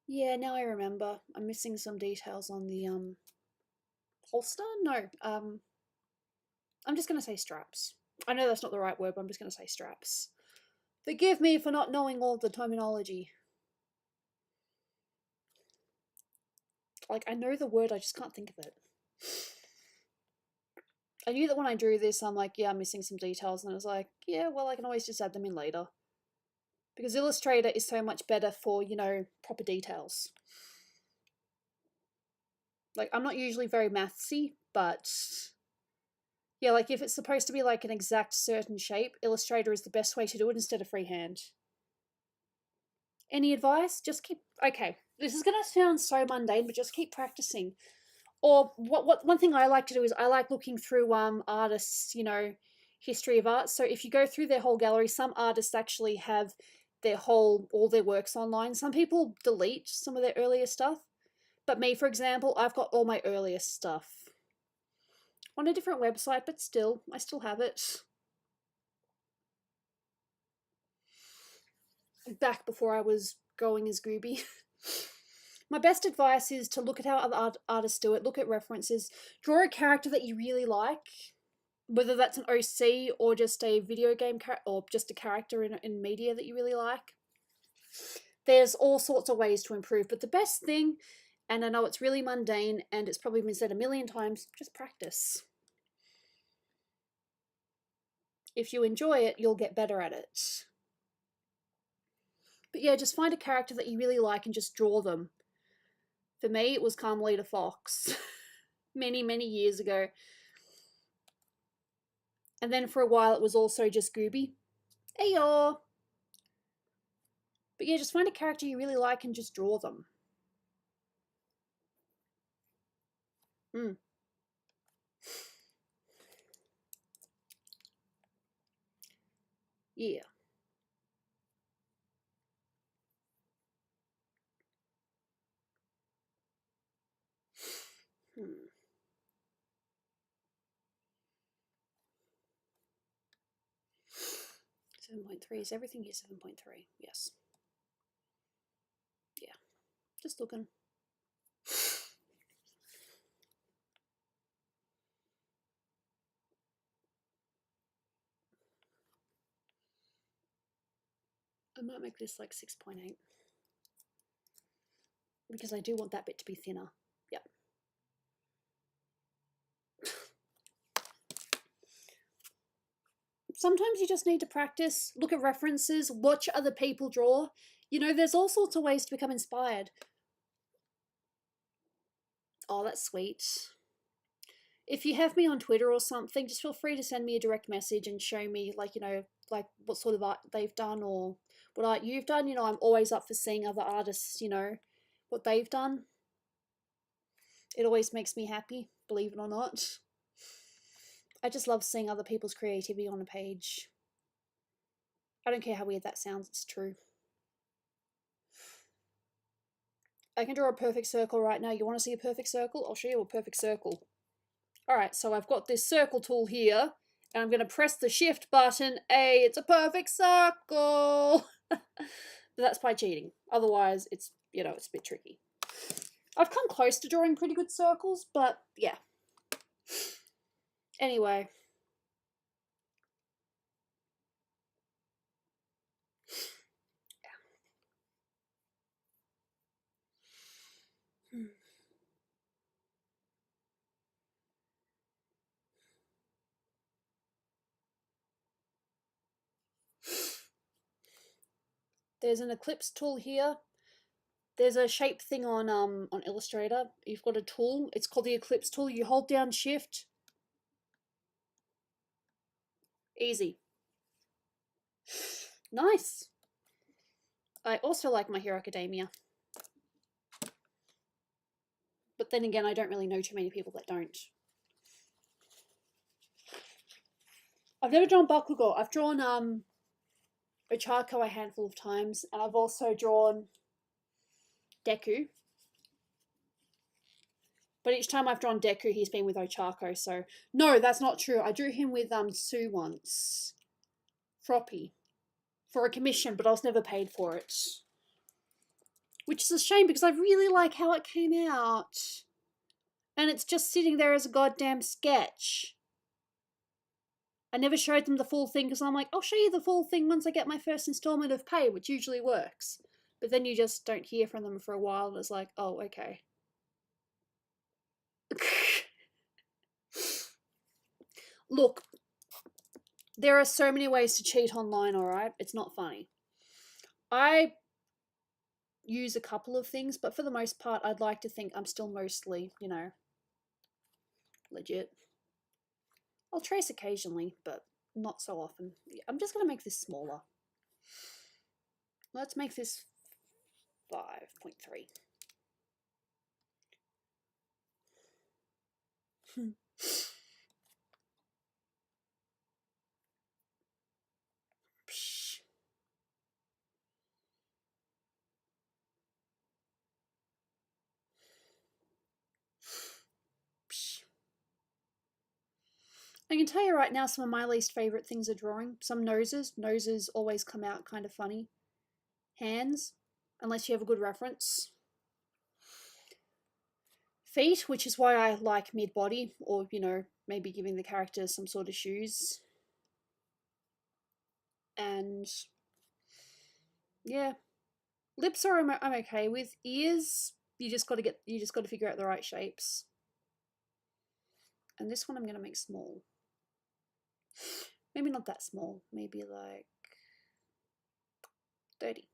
Yeah, now I remember. I'm missing some details on the holster. No, I'm just going to say straps. I know that's not the right word, but I'm just going to say straps. Forgive me for not knowing all the terminology. Like, I know the word, I just can't think of it. I knew that when I drew this, I'm like, yeah, I'm missing some details, and I was like, yeah, well, I can always just add them in later. Because Illustrator is so much better for, you know, proper details. Like, I'm not usually very mathsy, but yeah, like if it's supposed to be like an exact certain shape, Illustrator is the best way to do it instead of freehand. Any advice? Just keep. Okay, this is gonna sound so mundane, but just keep practicing. Or what one thing I like to do is I like looking through artists, you know, history of art. So if you go through their whole gallery, some artists actually have all their works online. Some people delete some of their earlier stuff, but me, for example, I've got all my earliest stuff on a different website, but still, I still have it. Back before I was going as Gooby. My best advice is to look at how other artists do it, look at references, draw a character that you really like, whether that's an OC or just a video game or just a character in media that you really like. There's all sorts of ways to improve, but the best thing, and I know it's really mundane and it's probably been said a million times, just practice. If you enjoy it, you'll get better at it. But yeah, just find a character that you really like and just draw them. For me, it was Carmelita Fox many, many years ago. And then for a while, it was also just Gooby. Ayo! But yeah, just find a character you really like and just draw them. Mm. Yeah. Hmm. 7.3. Is everything here 7.3? Yes. Yeah. Just looking. I might make this like 6.8. Because I do want that bit to be thinner. Yep. Sometimes you just need to practice, look at references, watch other people draw. You know, there's all sorts of ways to become inspired. Oh, that's sweet. If you have me on Twitter or something, just feel free to send me a direct message and show me, like, you know, like what sort of art they've done or what art you've done. You know, I'm always up for seeing other artists, you know, what they've done. It always makes me happy, believe it or not. I just love seeing other people's creativity on a page. I don't care how weird that sounds, it's true. I can draw a perfect circle right now. You want to see a perfect circle? I'll show you a perfect circle. Alright, so I've got this circle tool here, and I'm going to press the shift button. It's a perfect circle! But that's by cheating. Otherwise, it's, you know, it's a bit tricky. I've come close to drawing pretty good circles, but yeah. Anyway. There's an ellipse tool here. There's a shape thing on Illustrator. You've got a tool. It's called the ellipse tool. You hold down shift. Easy. Nice. I also like My Hero Academia. But then again, I don't really know too many people that don't. I've never drawn Bakugo. I've drawn Ochako a handful of times, and I've also drawn Deku. But each time I've drawn Deku, he's been with Ochako, so... No, that's not true. I drew him with Sue once. Froppy. For a commission, but I was never paid for it. Which is a shame, because I really like how it came out. And it's just sitting there as a goddamn sketch. I never showed them the full thing, because I'm like, I'll show you the full thing once I get my first installment of pay, which usually works. But then you just don't hear from them for a while, and it's like, oh, okay. Look, there are so many ways to cheat online, alright? It's not funny. I use a couple of things, but for the most part, I'd like to think I'm still mostly, you know, legit. I'll trace occasionally, but not so often. I'm just going to make this smaller. Let's make this 5.3. I can tell you right now, some of my least favourite things are drawing. Some noses. Noses always come out kind of funny. Hands, unless you have a good reference. Feet, which is why I like mid-body, or, you know, maybe giving the character some sort of shoes. And yeah, lips are I'm okay with. Ears, you just got to figure out the right shapes. And this one I'm going to make small. Maybe not that small. Maybe like 30.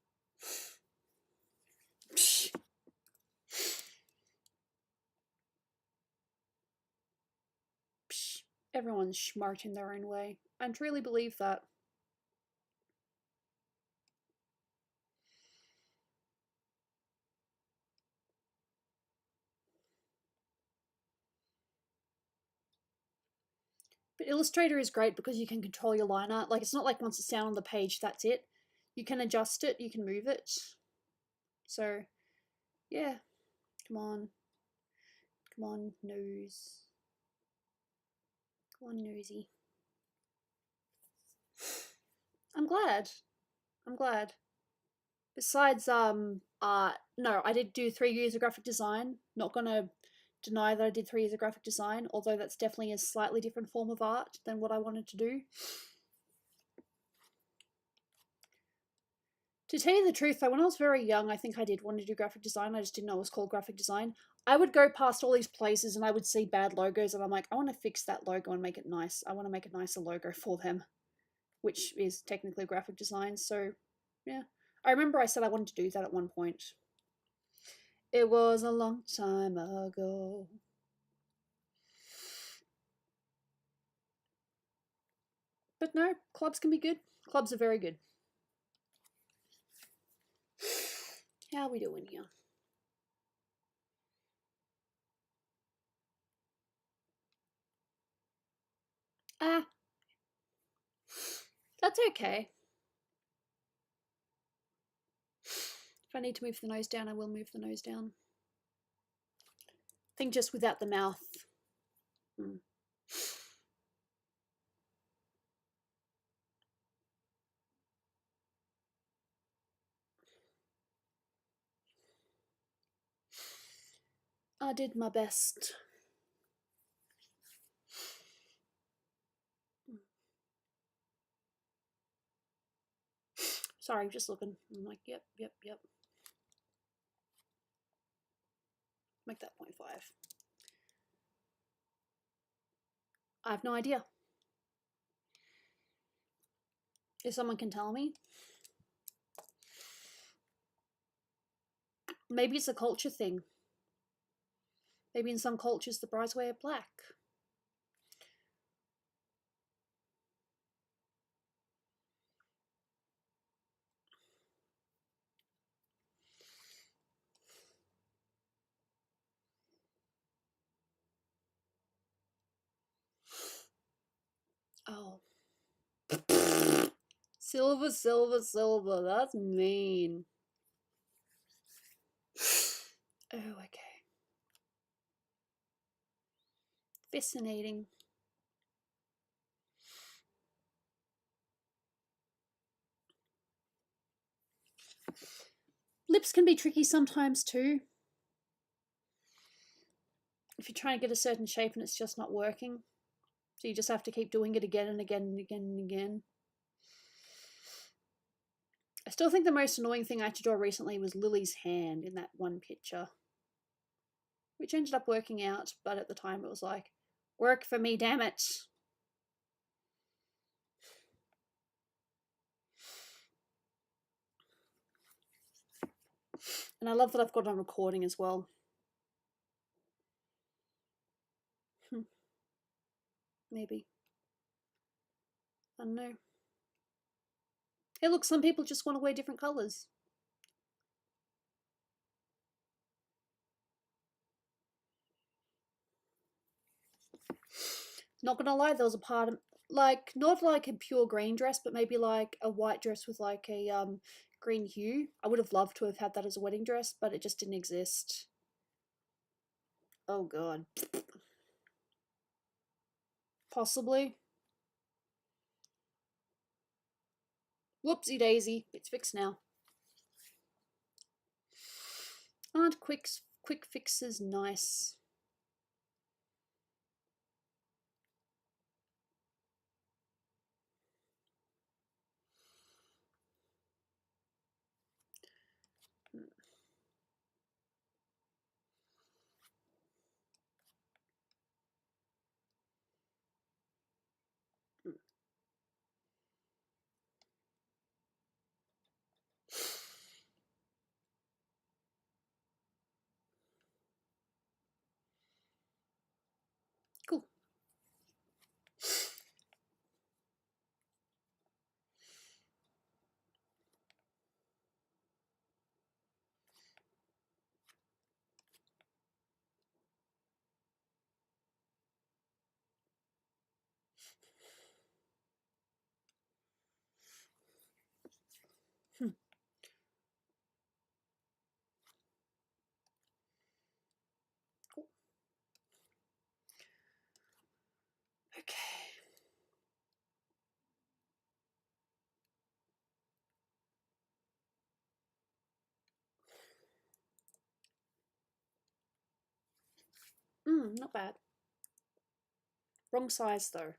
Everyone's smart in their own way. I truly believe that. But Illustrator is great because you can control your line art. Like, it's not like once it's down on the page, that's it. You can adjust it, you can move it. So, yeah. Come on. Come on, nose. Come on, nosy. I'm glad. I'm glad. Besides, no, I did do 3 years of graphic design. Not gonna deny that I did 3 years of graphic design, although that's definitely a slightly different form of art than what I wanted to do. To tell you the truth, though, when I was very young, I think I did want to do graphic design. I just didn't know it was called graphic design. I would go past all these places and I would see bad logos, and I'm like, I want to fix that logo and make it nice. I want to make a nicer logo for them, which is technically graphic design. So, yeah. I remember I said I wanted to do that at one point. It was a long time ago. But no, clubs can be good. Clubs are very good. How are we doing here? Ah. That's okay. If I need to move the nose down, I will move the nose down. I think just without the mouth Hmm. I did my best. Sorry, just looking. I'm like, yep. Make that 0.5. I have no idea. If someone can tell me. Maybe it's a culture thing. Maybe in some cultures the brides wear black. Oh. Silver. That's mean. Oh, okay. Fascinating. Lips can be tricky sometimes too. If you're trying to get a certain shape and it's just not working. So you just have to keep doing it again and again and again and again. I still think the most annoying thing I had to draw recently was Lily's hand in that one picture. Which ended up working out, but at the time it was like, work for me, damn it. And I love that I've got it on recording as well. Maybe. I don't know. Hey, look, some people just want to wear different colours. Not gonna lie, there was a part of, like, not like a pure green dress, but maybe like a white dress with like a green hue. I would have loved to have had that as a wedding dress, but it just didn't exist. Oh god. Possibly. Whoopsie daisy. It's fixed now. Aren't quick fixes nice? Cool. Cool. Okay. Not bad. Wrong size though.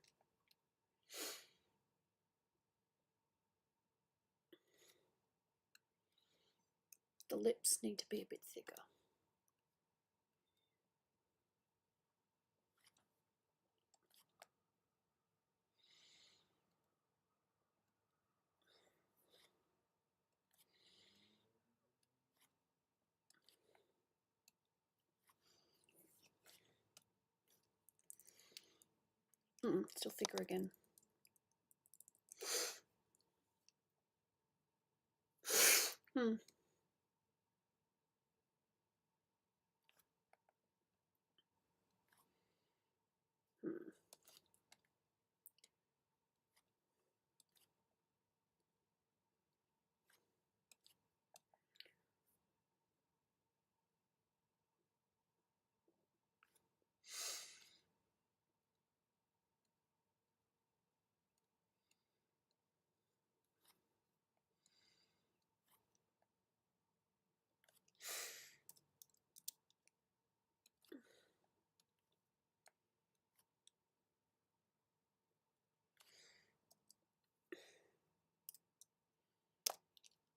The lips need to be a bit thicker. Still thicker again. Hmm.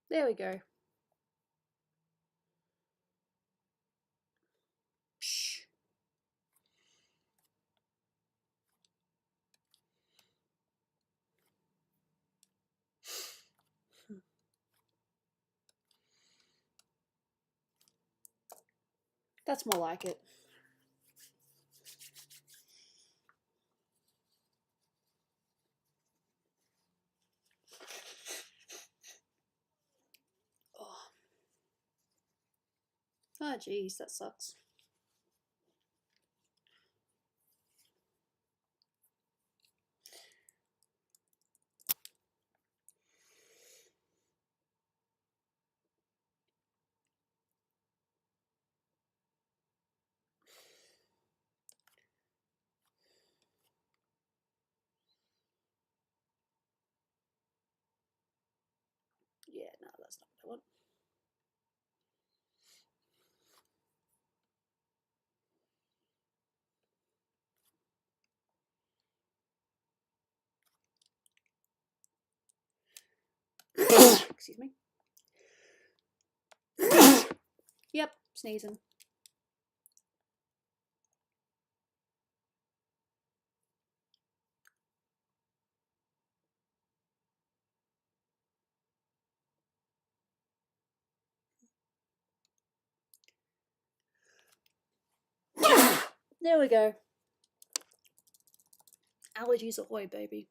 There we go. Shh. That's more like it. Oh, geez, that sucks. Yeah, no, that's not what I want. Excuse me. Yep, sneezing. There we go. Allergies ahoy, baby.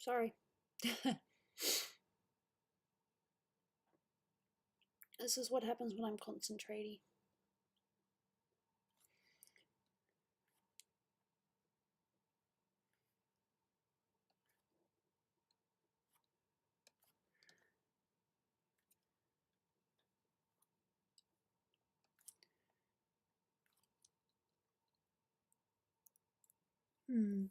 Sorry. This is what happens when I'm concentrating. Hmm.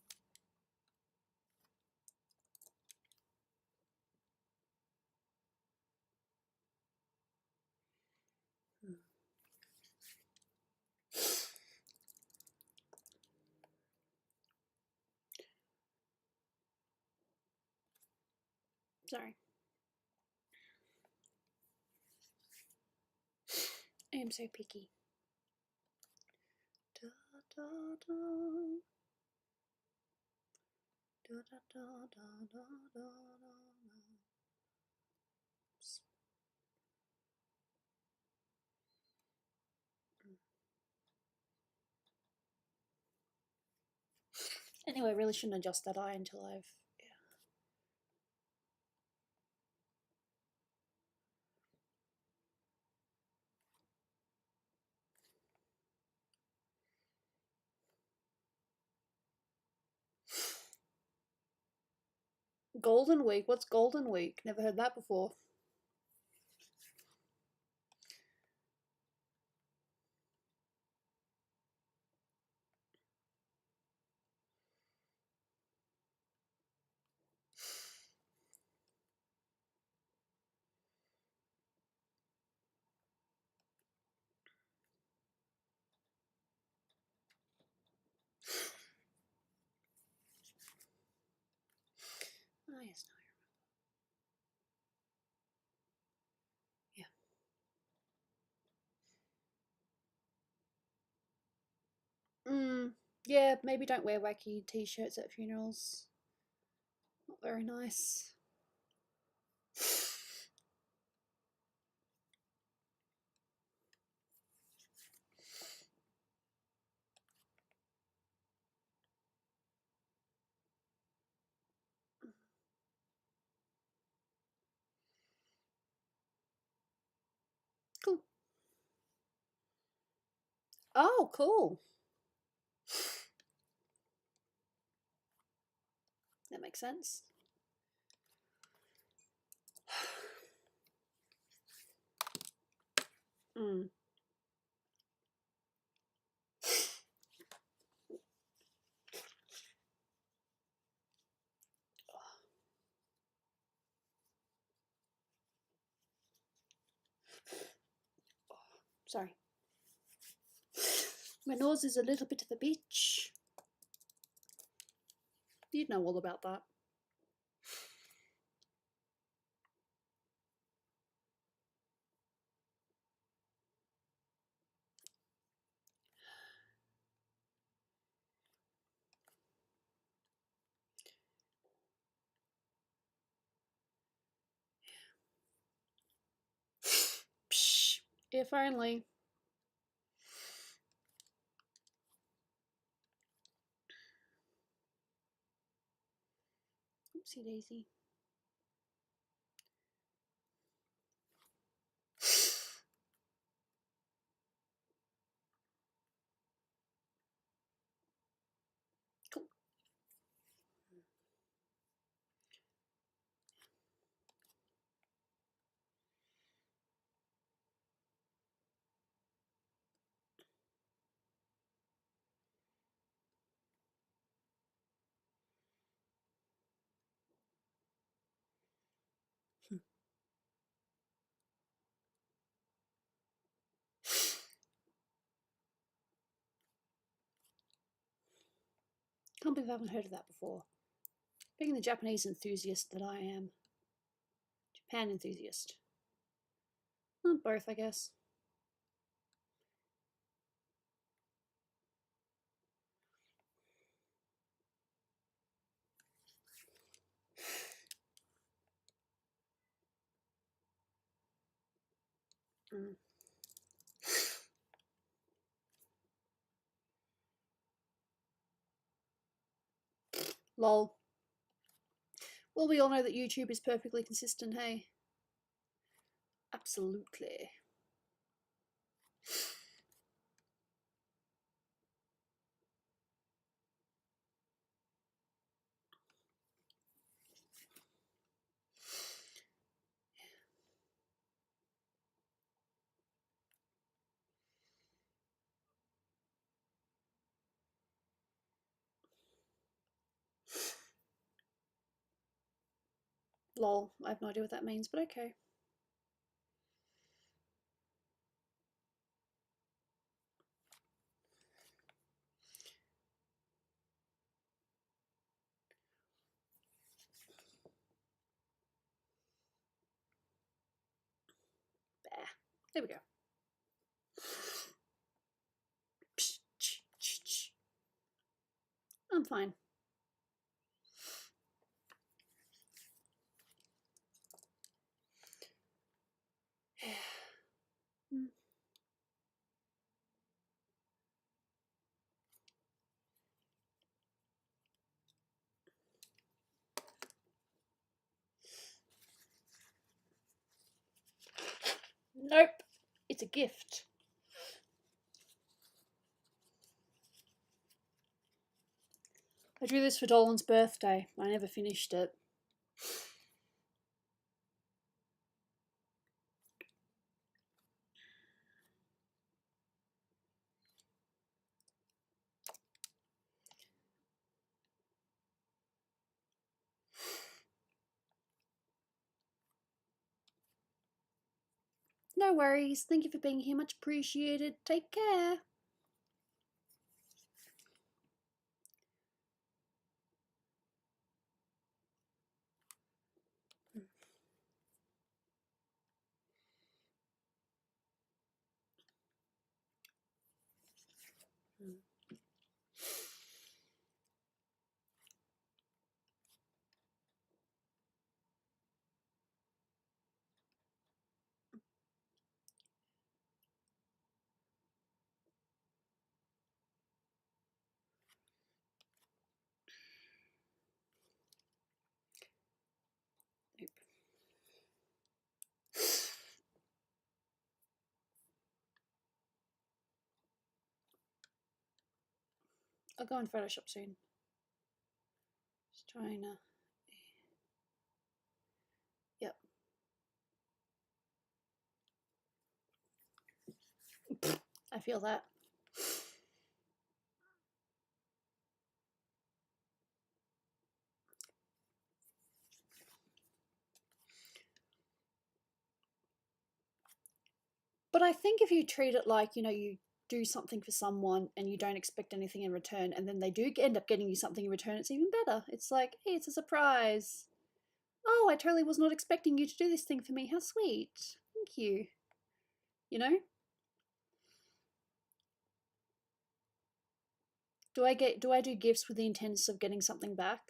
Sorry. I am so picky. Da, da, da. Da, da, da, da, da, da, da. Anyway, I really shouldn't adjust that eye until I've... Golden Week? What's Golden Week? Never heard that before. Yeah, maybe don't wear wacky t-shirts at funerals. Not very nice. Cool. Oh, cool. That makes sense. Mm. Sorry. My nose is a little bit of a bitch. You'd know all about that. Psh, if only. Oopsie daisy. Cool. Can't believe I haven't heard of that before. Being the Japanese enthusiast that I am. Japan enthusiast. Well, both, I guess. Mm. Lol. Well, we all know that YouTube is perfectly consistent, hey? Absolutely. Lol. I have no idea what that means, but okay. Bah. There we go. I'm fine. Nope. It's a gift. I drew this for Dolan's birthday. I never finished it. No worries. Thank you for being here. Much appreciated. Take care. I'll go in Photoshop soon. Just trying to. Yep. I feel that. But I think if you treat it like, you do something for someone and you don't expect anything in return, and then they do end up getting you something in return, it's even better. It's like, hey, it's a surprise. Oh, I totally was not expecting you to do this thing for me. How sweet. Thank you. You know? Do I do gifts with the intent of getting something back?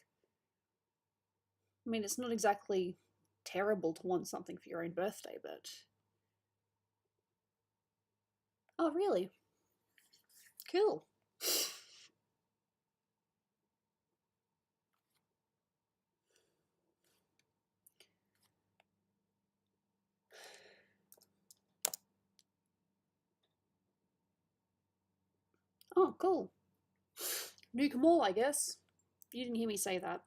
I mean, it's not exactly terrible to want something for your own birthday, but. Oh, really? Cool. Oh, cool. Nuke them all, I guess. You didn't hear me say that.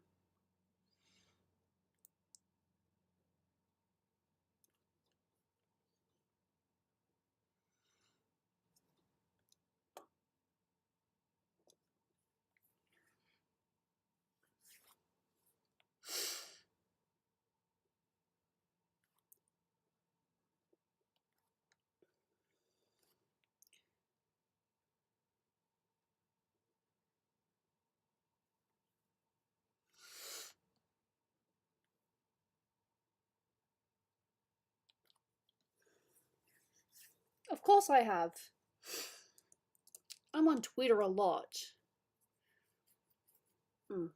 Of course I have. I'm on Twitter a lot. Hmm.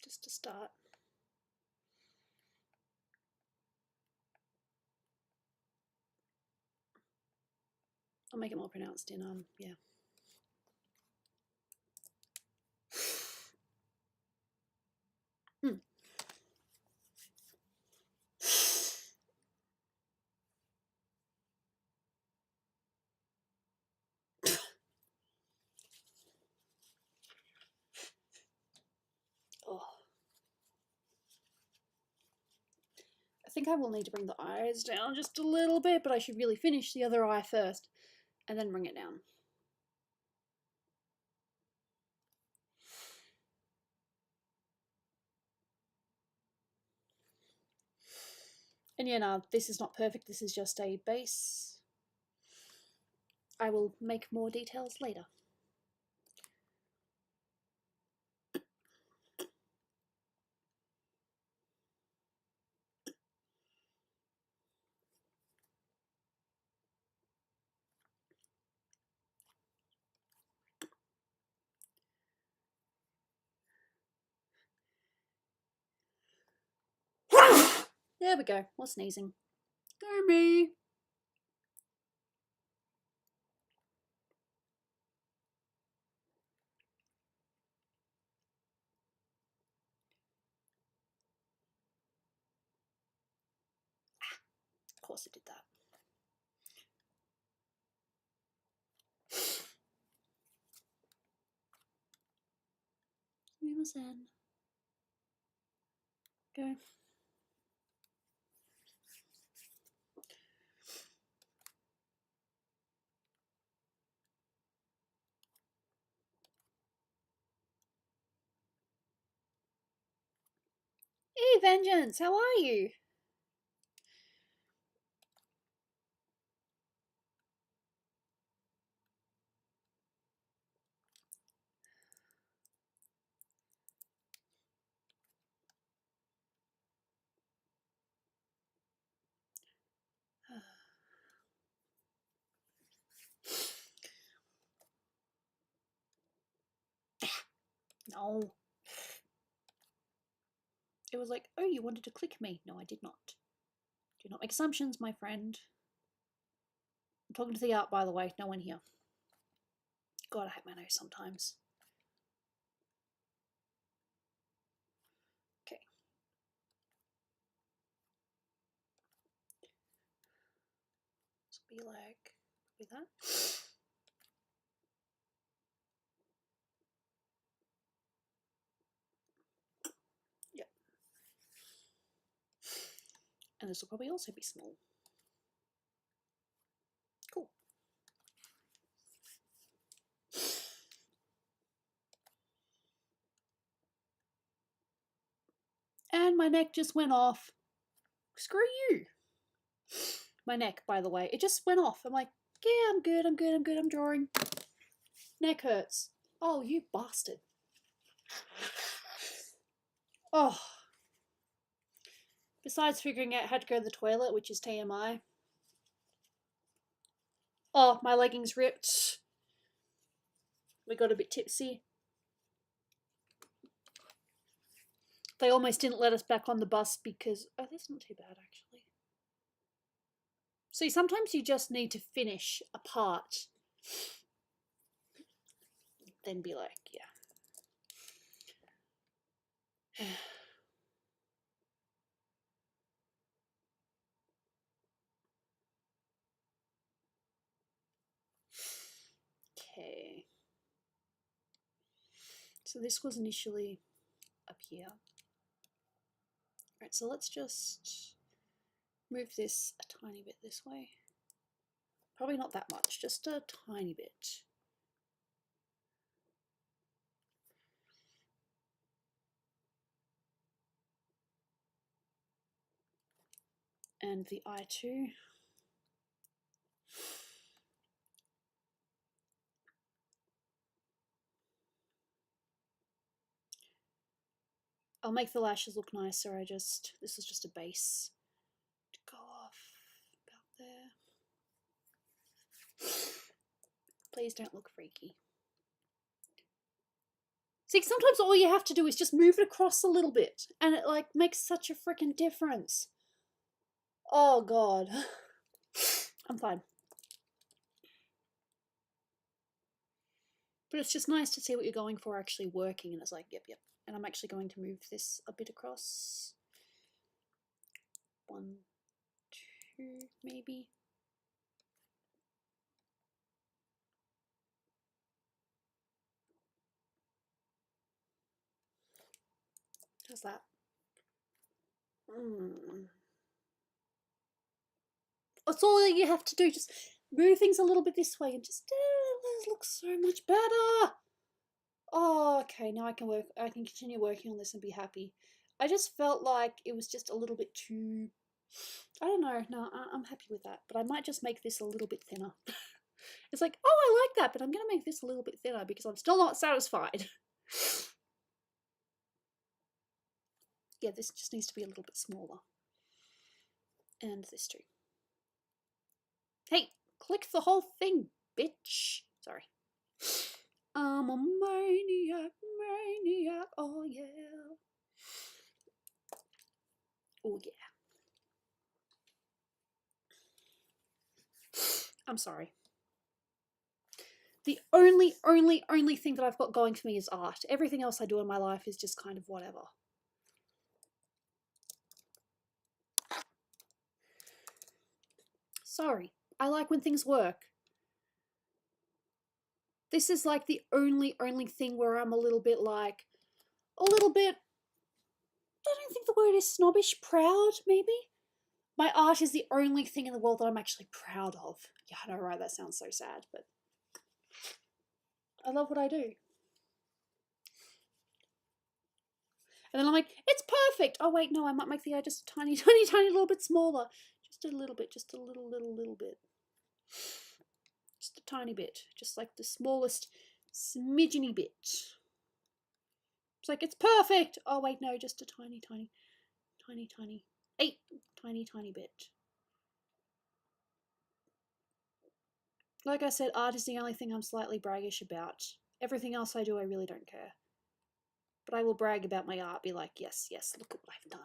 Just to start. I'll make it more pronounced in, yeah. Hmm. Oh. I think I will need to bring the eyes down just a little bit, but I should really finish the other eye first and then bring it down. And yeah, no, this is not perfect. This is just a base. I will make more details later. There we go. More sneezing. Go me. Of course it did that. Go. Vengeance, how are you? No. It was like, oh, you wanted to click me. No, I did not. Do not make assumptions, my friend. I'm talking to the art, by the way. No one here. God, I hate my nose sometimes. Okay. This will be like, with that. Yep. And this will probably also be small. Cool. And my neck just went off. Screw you. My neck, by the way, it just went off. I'm like, yeah, I'm good, I'm drawing. Neck hurts. Oh, you bastard. Oh. Besides figuring out how to go to the toilet, which is TMI. Oh, my leggings ripped. We got a bit tipsy. They almost didn't let us back on the bus because... Oh, that's not too bad, actually. See, sometimes you just need to finish a part. Then be like, yeah. Okay. So this was initially up here. Right, so let's just move this a tiny bit this way. Probably not that much, just a tiny bit. And the eye too. I'll make the lashes look nicer. This is just a base to go off about there. Please don't look freaky. See, sometimes all you have to do is just move it across a little bit and it like makes such a freaking difference. Oh God. I'm fine. But it's just nice to see what you're going for actually working, and it's like, yep. And I'm actually going to move this a bit across. 1, 2, maybe. How's that? That's all you have to do. Just move things a little bit this way and just this looks so much better. Oh, okay, now I can continue working on this and be happy. I just felt like it was just a little bit too, I don't know, no, I'm happy with that, but I might just make this a little bit thinner. It's like, oh, I like that, but I'm going to make this a little bit thinner because I'm still not satisfied. Yeah, this just needs to be a little bit smaller. And this too. Hey, click the whole thing, bitch. Sorry. I'm a maniac, oh yeah. Oh yeah. I'm sorry. The only thing that I've got going for me is art. Everything else I do in my life is just kind of whatever. Sorry. I like when things work. This is like the only thing where I'm a little bit, I don't think the word is snobbish, proud, maybe? My art is the only thing in the world that I'm actually proud of. Yeah, I know, right? That sounds so sad, but I love what I do. And then I'm like, it's perfect. Oh wait, no, I might make the eye just a tiny, tiny, tiny little bit smaller. Just a little bit, just a little bit. Just a tiny bit. Just like the smallest smidgeny bit. It's like, it's perfect. Oh wait, no, just a tiny, tiny, tiny, tiny, tiny, tiny bit. Like I said, art is the only thing I'm slightly braggish about. Everything else I do, I really don't care. But I will brag about my art, be like, yes, yes, look at what I've done.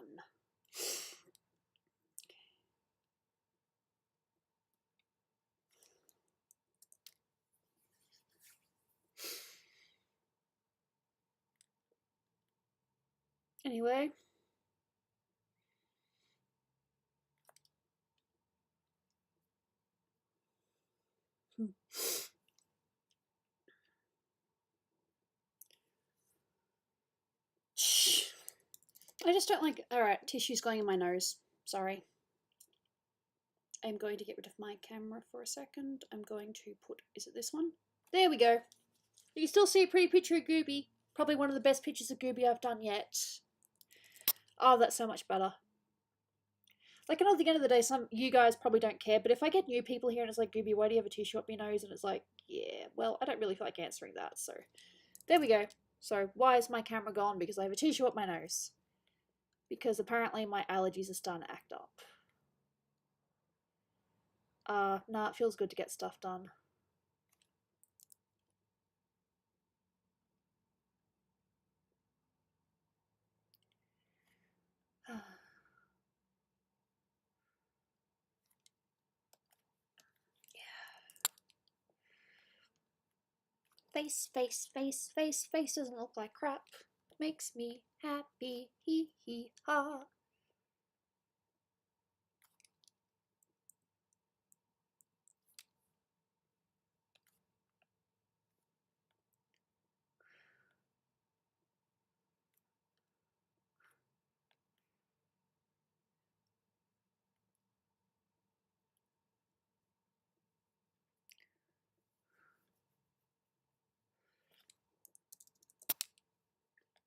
Anyway. Shh. I just don't like... Alright, tissue's going in my nose. Sorry. I'm going to get rid of my camera for a second. I'm going to put... Is it this one? There we go. You can still see a pretty picture of Gooby. Probably one of the best pictures of Gooby I've done yet. Oh, that's so much better. Like, I know at the end of the day, some you guys probably don't care, but if I get new people here and it's like, Gooby, why do you have a tissue up your nose? And it's like, yeah, well, I don't really feel like answering that, so... There we go. So, why is my camera gone? Because I have a tissue up my nose. Because apparently my allergies are starting to act up. Nah, it feels good to get stuff done. Face, face, face, face, face doesn't look like crap. Makes me happy, hee hee ha.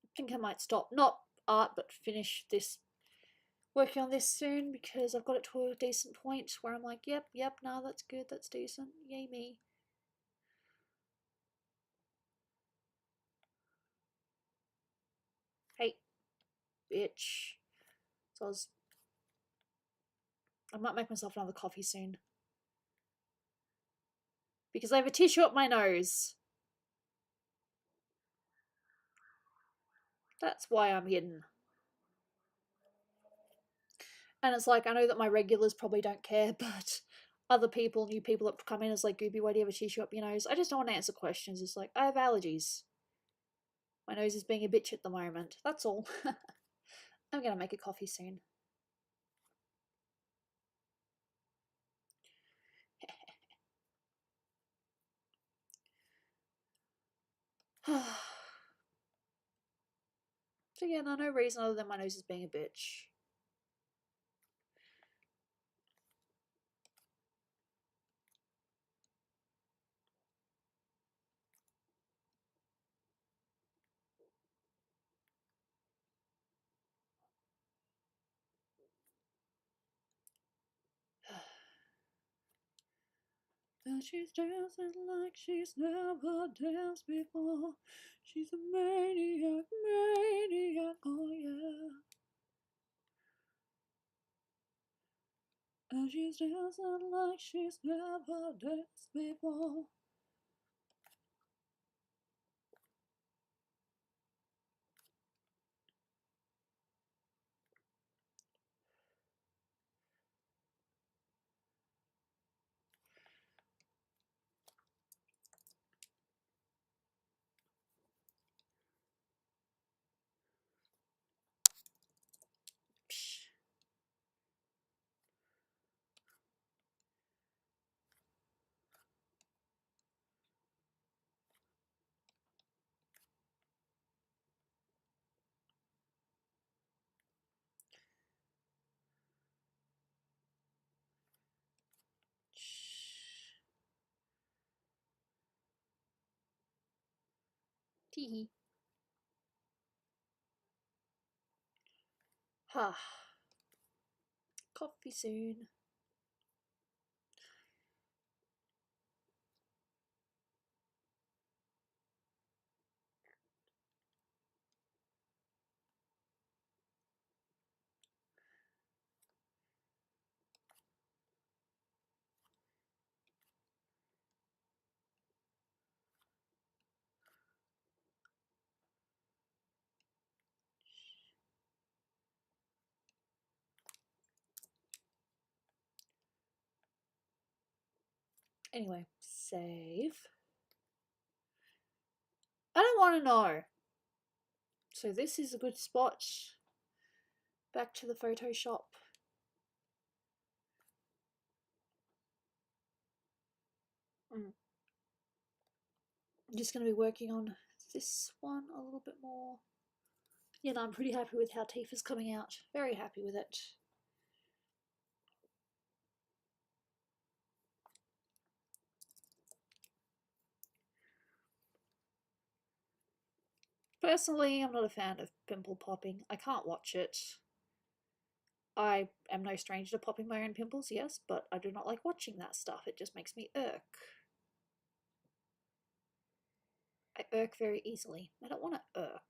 I think I might stop, not art, but finish this, working on this soon, because I've got it to a decent point where I'm like, yep, no, that's good, that's decent, yay me. Hey, bitch. So I might make myself another coffee soon. Because I have a tissue up my nose. That's why I'm hidden. And it's like, I know that my regulars probably don't care, but other people, new people that come in, is like, Gooby, why do you have a tissue up your nose? I just don't want to answer questions. It's like, I have allergies. My nose is being a bitch at the moment. That's all. I'm going to make a coffee soon. So yeah, no reason other than my nose is being a bitch. And she's dancing like she's never danced before. She's a maniac, oh yeah. And she's dancing like she's never danced before. Teehee. Ha. Coffee soon. Anyway, save. I don't want to know. So this is a good spot. Back to the Photoshop. I'm just going to be working on this one a little bit more. Yeah, no, I'm pretty happy with how Tifa's coming out. Very happy with it. Personally, I'm not a fan of pimple popping. I can't watch it. I am no stranger to popping my own pimples, yes, but I do not like watching that stuff. It just makes me irk. I irk very easily. I don't want to irk.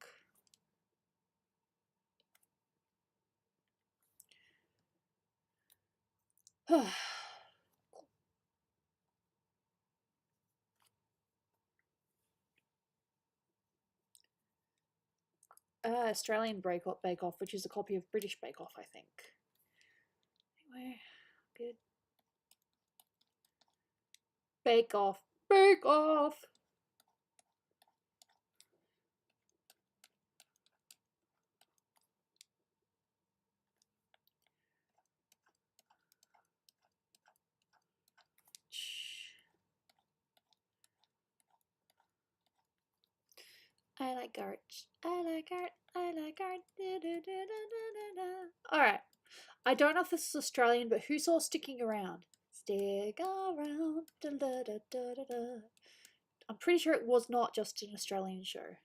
Australian Bake Off, which is a copy of British Bake Off, I think. Anyway, good. Bake Off. Bake Off! I like art. I like art. I like art. Alright. I don't know if this is Australian, but who saw Sticking Around? Stick around. Da, da, da, da, da, da. I'm pretty sure it was not just an Australian show.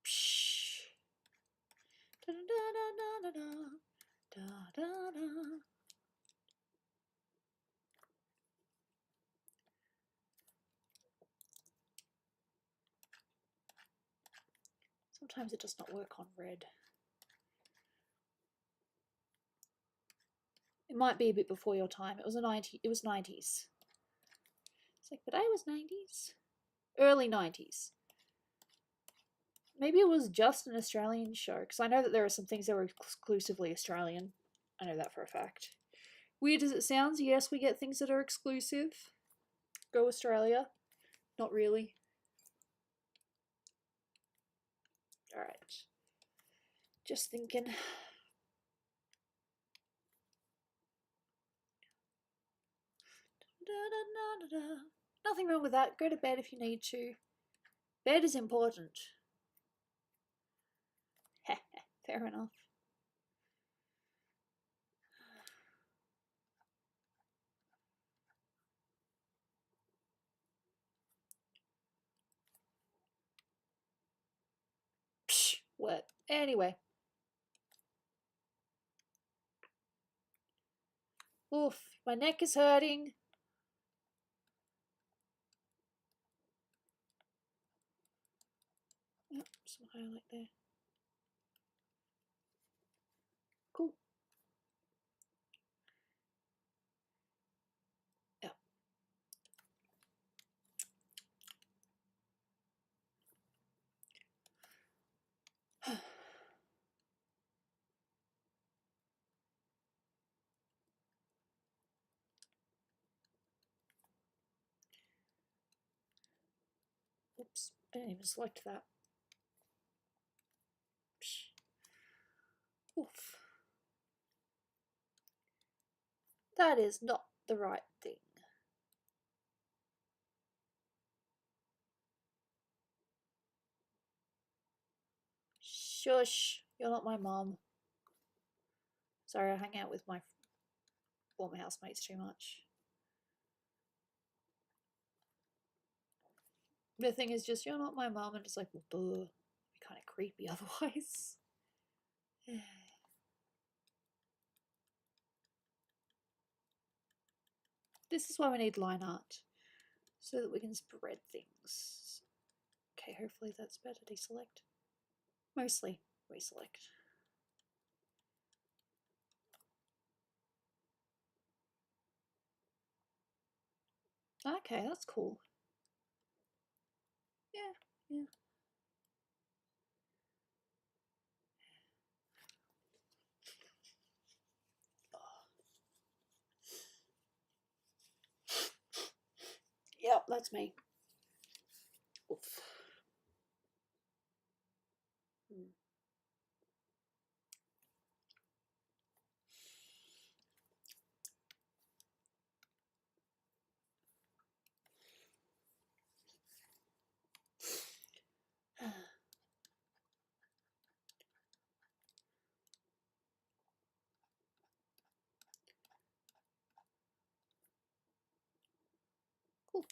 Psh. Da, da, da, da, da, da, da, da. Sometimes it does not work on red. It might be a bit before your time. It was 90s. It's like, but I was 90s. Early 90s. Maybe it was just an Australian show, because I know that there are some things that were exclusively Australian. I know that for a fact. Weird as it sounds, yes, we get things that are exclusive. Go Australia. Not really. Alright. Just thinking. Nothing wrong with that. Go to bed if you need to. Bed is important. Fair enough. Psh, what? Anyway. Oof, my neck is hurting. Oh, some highlight there. Cool. Yeah. Oops, I didn't even select that. Oof. That is not the right thing. Shush, you're not my mom. Sorry, I hang out with my former housemates too much. The thing is just, you're not my mom, and it's like, well, duh, we kind of creepy otherwise. This is why we need line art, so that we can spread things. Okay, hopefully that's better. Deselect. Mostly reselect. Okay, that's cool. Yeah. Yep, that's me. Oof. Cool.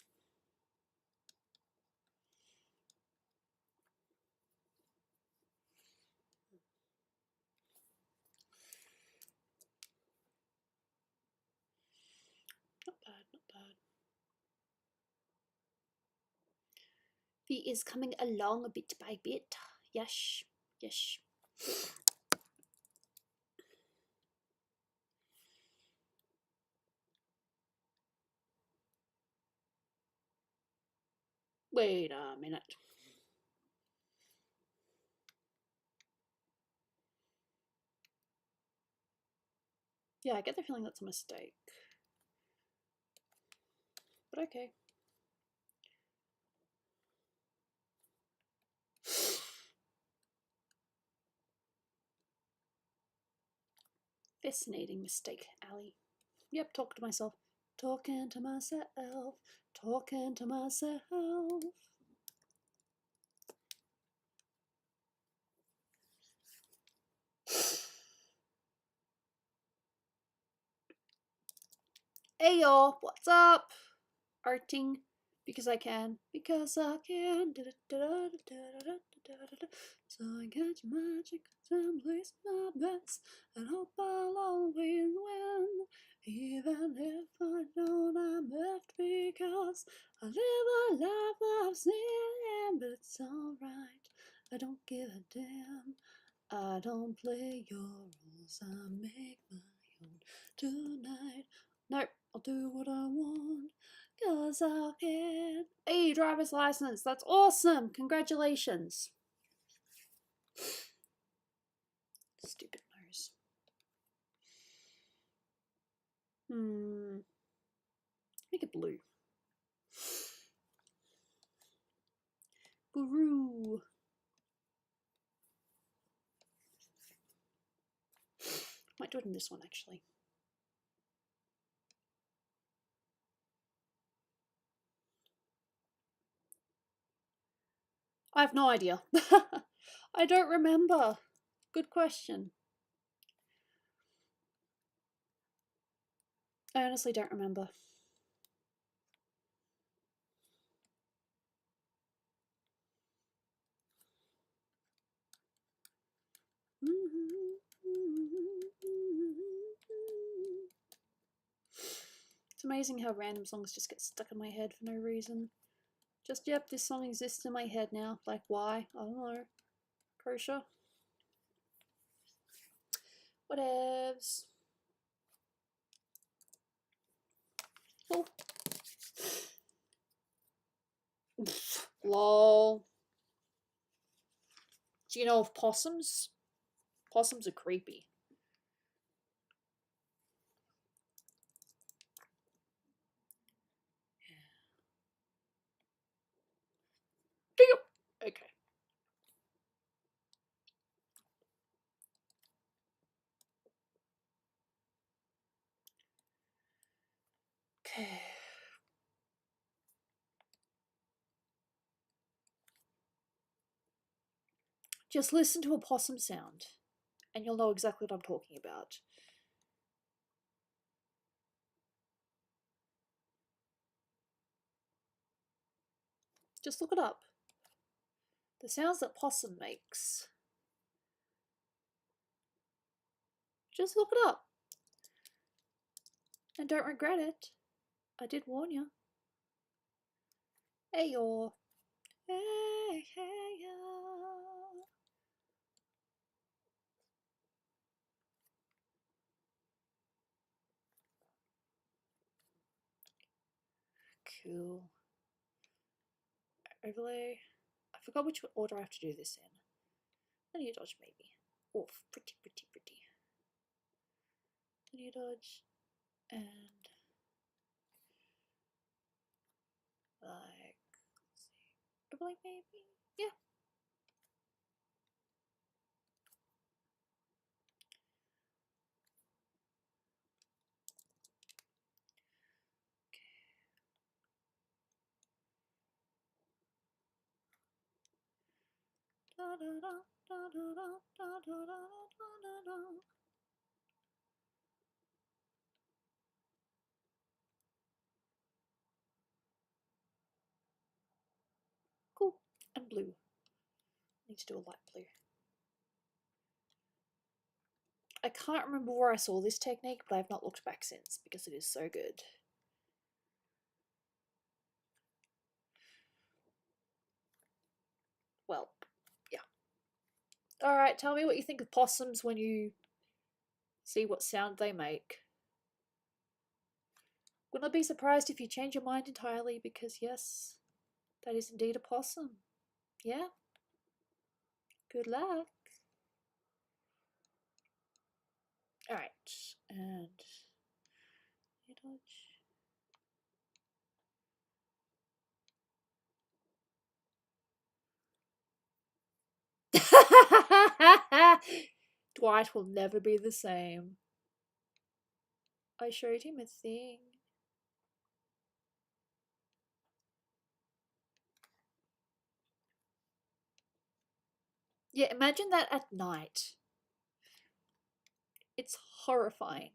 Not bad, not bad. He is coming along a bit by bit. Yes, yes. Wait a minute. Yeah, I get the feeling that's a mistake. But okay. Fascinating mistake, Ali. Yep, talk to myself. Talking to myself. Talking to myself. Hey y'all, what's up? Arting because I can. Because I can. So I catch magic and place my bets and hope I'll always win. Even if I know I'm left because I live a life of sin. But it's alright, I don't give a damn. I don't play your rules, I make my own tonight. Nope, I'll do what I want, 'cause I can. Hey, driver's license, that's awesome! Congratulations. Stupid nose. Make it blue. Boo. Might do it in this one, actually. I have no idea. I don't remember. Good question. I honestly don't remember. It's amazing how random songs just get stuck in my head for no reason. Just, yep, this song exists in my head now. Like, why? I don't know. Kosher. Whatevs. Oh. Lol. Do you know of possums? Possums are creepy. Okay. Okay. Just listen to a possum sound, and you'll know exactly what I'm talking about. Just look it up. The sounds that possum makes. Just look it up. And don't regret it. I did warn you. Hey, yo. Hey, hey, yo. Cool. Overlay. I forgot which order I have to do this in. Linear dodge, maybe. Oh, pretty, pretty, pretty. Linear dodge. And like, let's see. Overlay, maybe? Yeah. Da, da, da, da, da, da, da, da, da, da, da. Cool. And blue. Need to do a light blue. I can't remember where I saw this technique, but I've not looked back since because it is so good. Well, yeah. Alright, tell me what you think of possums when you see what sound they make. Would not be surprised if you change your mind entirely because, yes, that is indeed a possum. Yeah? Good luck. Alright, and dodge. Dwight will never be the same. I showed him a thing. Yeah, imagine that at night. It's horrifying.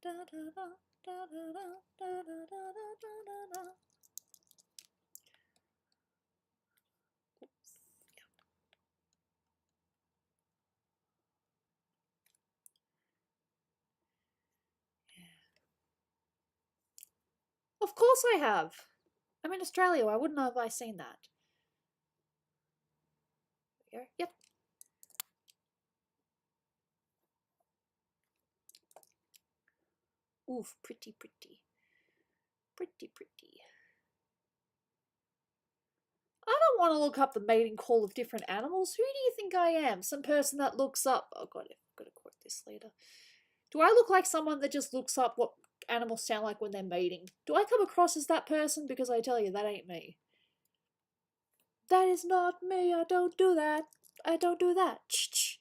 Da, da, da, da, da, da, da, da, da, da, da. Of course I have. I'm in Australia. Why wouldn't have I seen that? There we go. Yep. Oof, pretty, pretty. Pretty, pretty. I don't want to look up the mating call of different animals. Who do you think I am? Some person that looks up... Oh, God, I've got to quote this later. Do I look like someone that just looks up what animals sound like when they're mating? Do I come across as that person? Because I tell you, that ain't me. That is not me. I don't do that. I don't do that.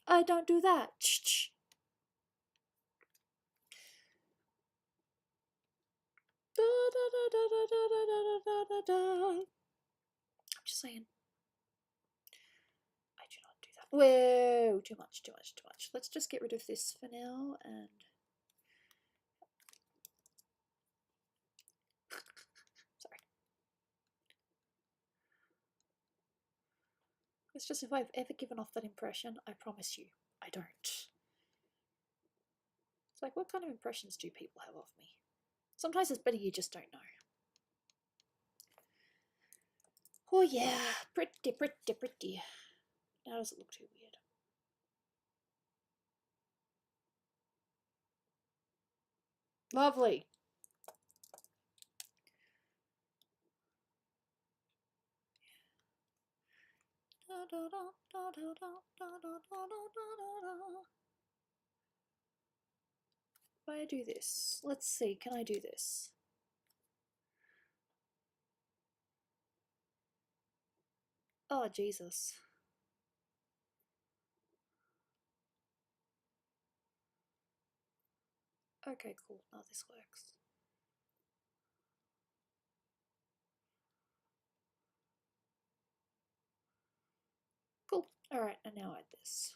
I don't do that. I'm just saying. I do not do that. Whoa, too much, too much, too much. Let's just get rid of this for now and... Sorry. It's just if I've ever given off that impression, I promise you, I don't. It's like, what kind of impressions do people have of me? Sometimes it's better you just don't know. Oh yeah, pretty, pretty, pretty. Now does it look too weird? Lovely. If I do this, let's see, can I do this? Oh, Jesus. Okay, cool. Now this works. Cool. Alright, and now add this.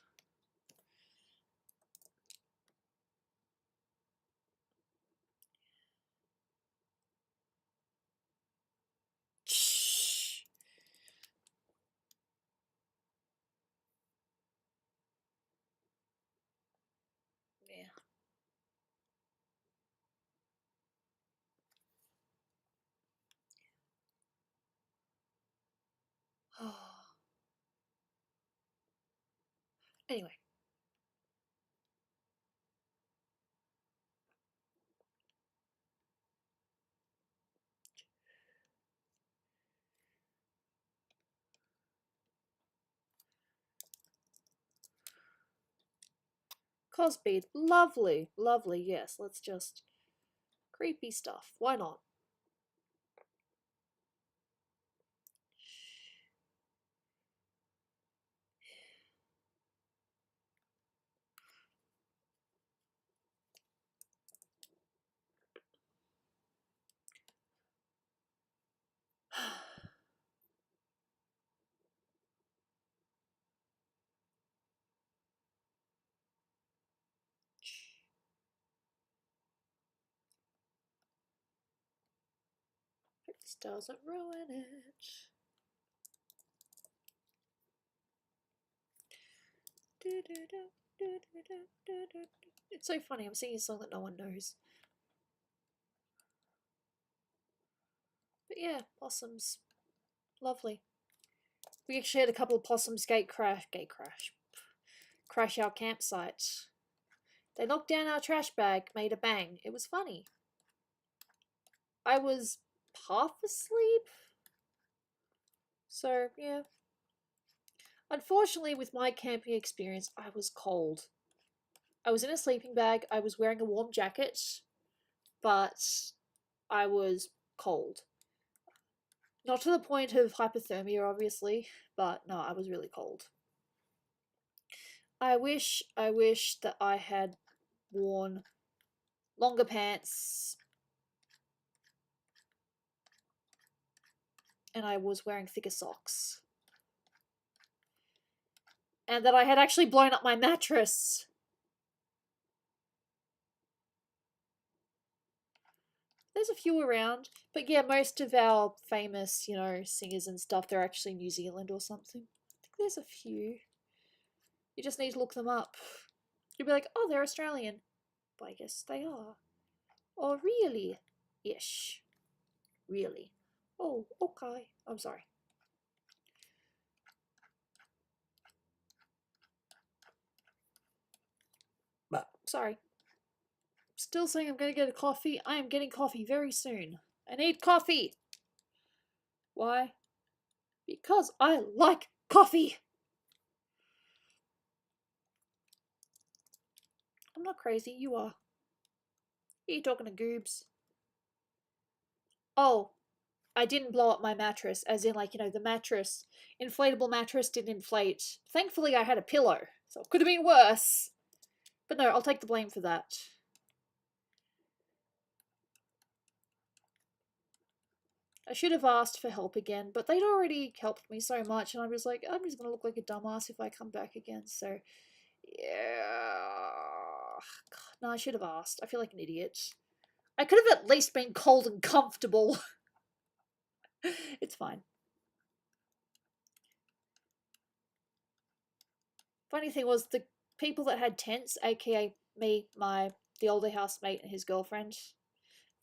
Anyway. Cosby, lovely, lovely, yes, let's just... Creepy stuff, why not? This doesn't ruin it. It's so funny, I'm singing a song that no one knows. But yeah, possums. Lovely. We actually had a couple of possums crash our campsite. They knocked down our trash bag, made a bang. It was funny. I was half asleep. So, yeah. Unfortunately, with my camping experience, I was cold. I was in a sleeping bag, I was wearing a warm jacket, but I was cold. Not to the point of hypothermia, obviously, but no, I was really cold. I wish that I had worn longer pants and I was wearing thicker socks. And that I had actually blown up my mattress. There's a few around, but yeah, most of our famous, you know, singers and stuff, they're actually New Zealand or something. I think there's a few. You just need to look them up. You'll be like, oh, they're Australian. But I guess they are. Oh, really? Ish. Really. Oh, okay. I'm sorry. But, sorry. Still saying I'm going to get a coffee. I am getting coffee very soon. I need coffee. Why? Because I like coffee. I'm not crazy. You are. Are you talking to Goobs? Oh, I didn't blow up my mattress, as in, like, you know, the mattress, inflatable mattress didn't inflate. Thankfully, I had a pillow, so it could have been worse. But no, I'll take the blame for that. I should have asked for help again, but they'd already helped me so much, and I was like, I'm just gonna look like a dumbass if I come back again, so... Yeah... God, no, I should have asked. I feel like an idiot. I could have at least been cold and comfortable. It's fine. Funny thing was, the people that had tents, aka me, the older housemate and his girlfriend,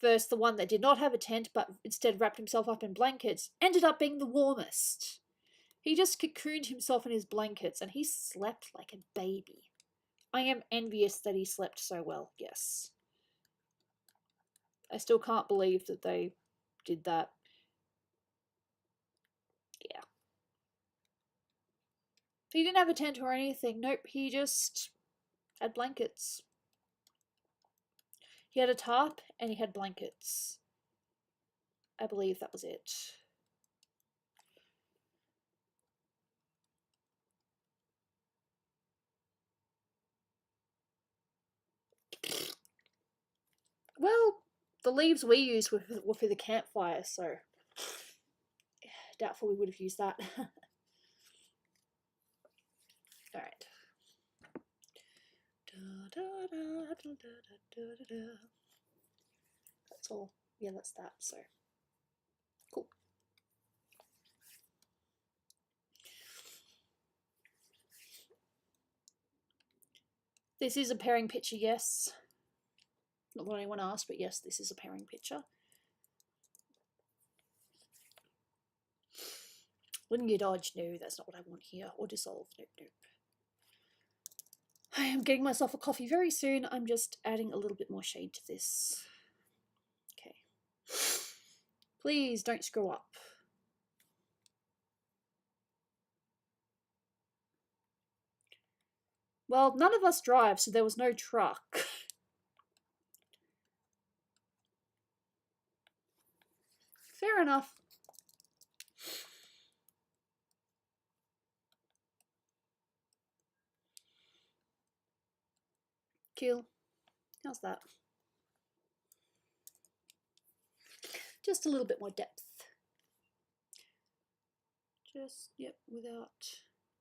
versus the one that did not have a tent but instead wrapped himself up in blankets, ended up being the warmest. He just cocooned himself in his blankets and he slept like a baby. I am envious that he slept so well, yes. I still can't believe that they did that. Yeah. He didn't have a tent or anything. Nope, he just had blankets. He had a tarp and he had blankets. I believe that was it. Well, the leaves we used were for the campfire, so doubtful we would have used that. Alright. That's all. Yeah, that's that, so. Cool. This is a pairing picture, yes. Not that anyone asked, but yes, this is a pairing picture. Linear dodge, no, that's not what I want here. Or dissolve, nope, nope. I am getting myself a coffee very soon. I'm just adding a little bit more shade to this. Okay. Please don't screw up. Well, none of us drive, so there was no truck. Fair enough. Cool. How's that? Just a little bit more depth. Just, yep, without...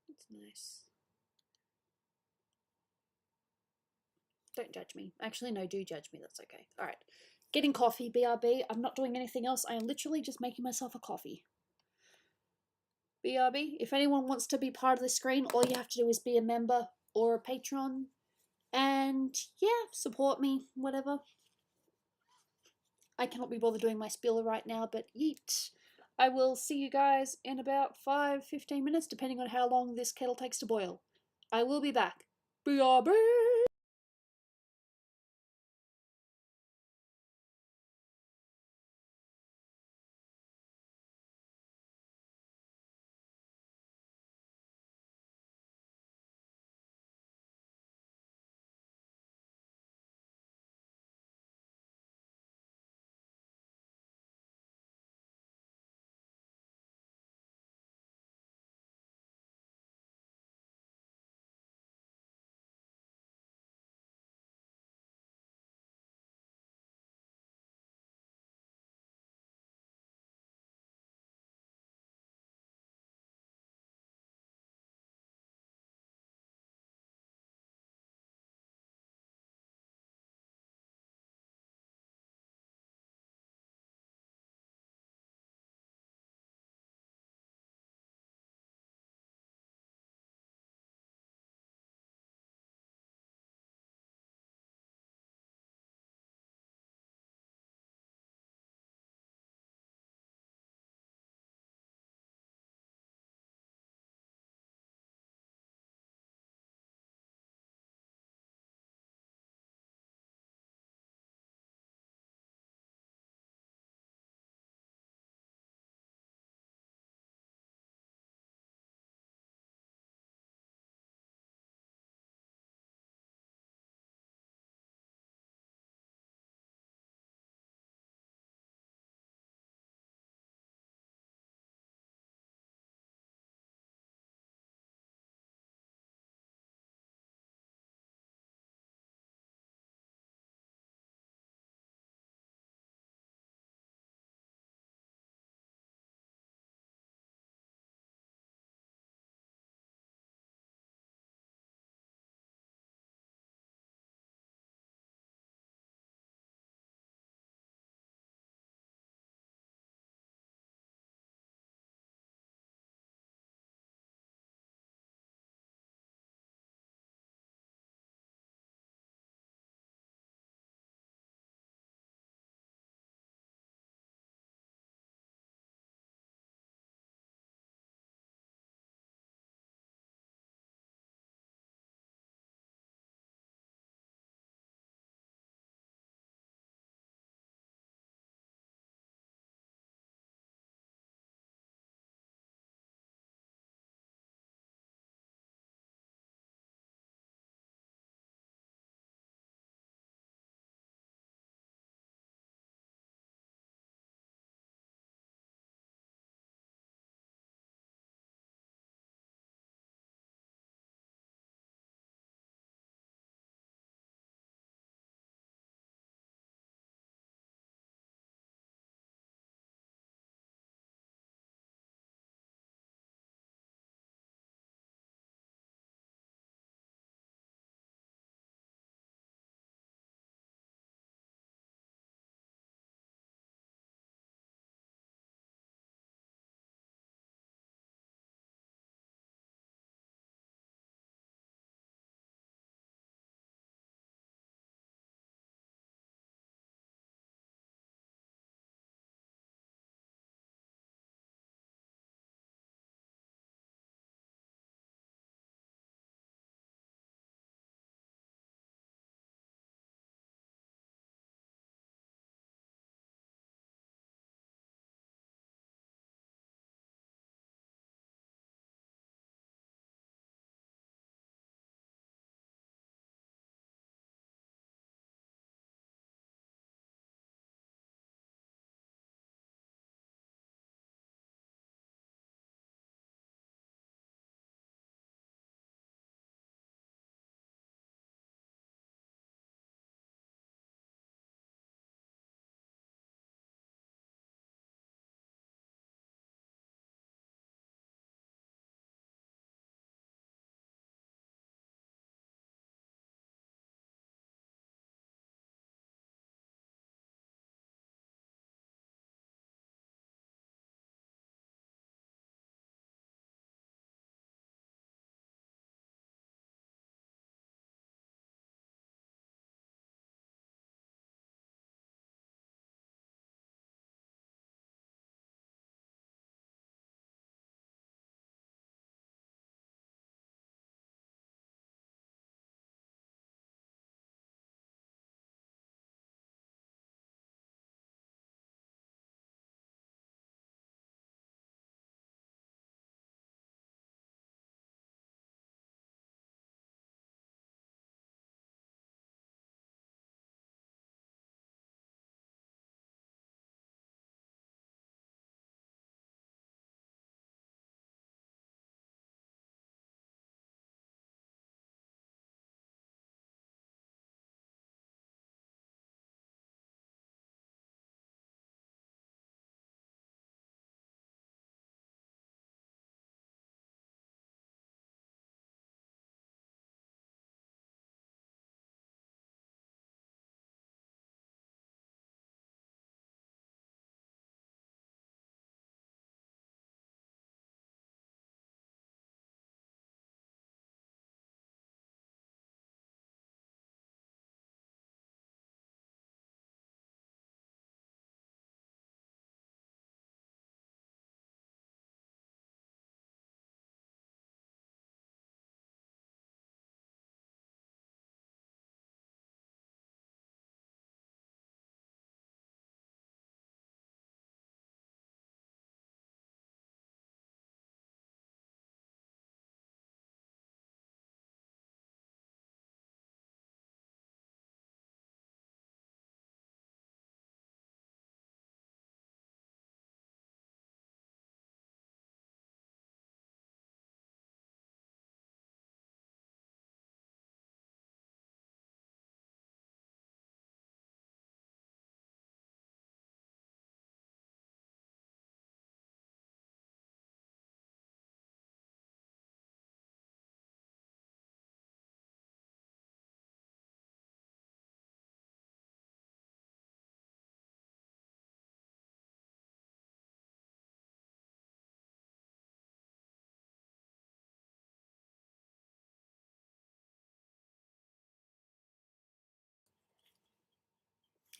It's nice. Don't judge me. Actually, no, do judge me. That's okay. All right. Getting coffee, BRB. I'm not doing anything else. I am literally just making myself a coffee. BRB. If anyone wants to be part of the screen, all you have to do is be a member or a patron. And yeah, support me, whatever. I cannot be bothered doing my spieler right now, but yeet. I will see you guys in about 5-15 minutes, depending on how long this kettle takes to boil. I will be back. BRB!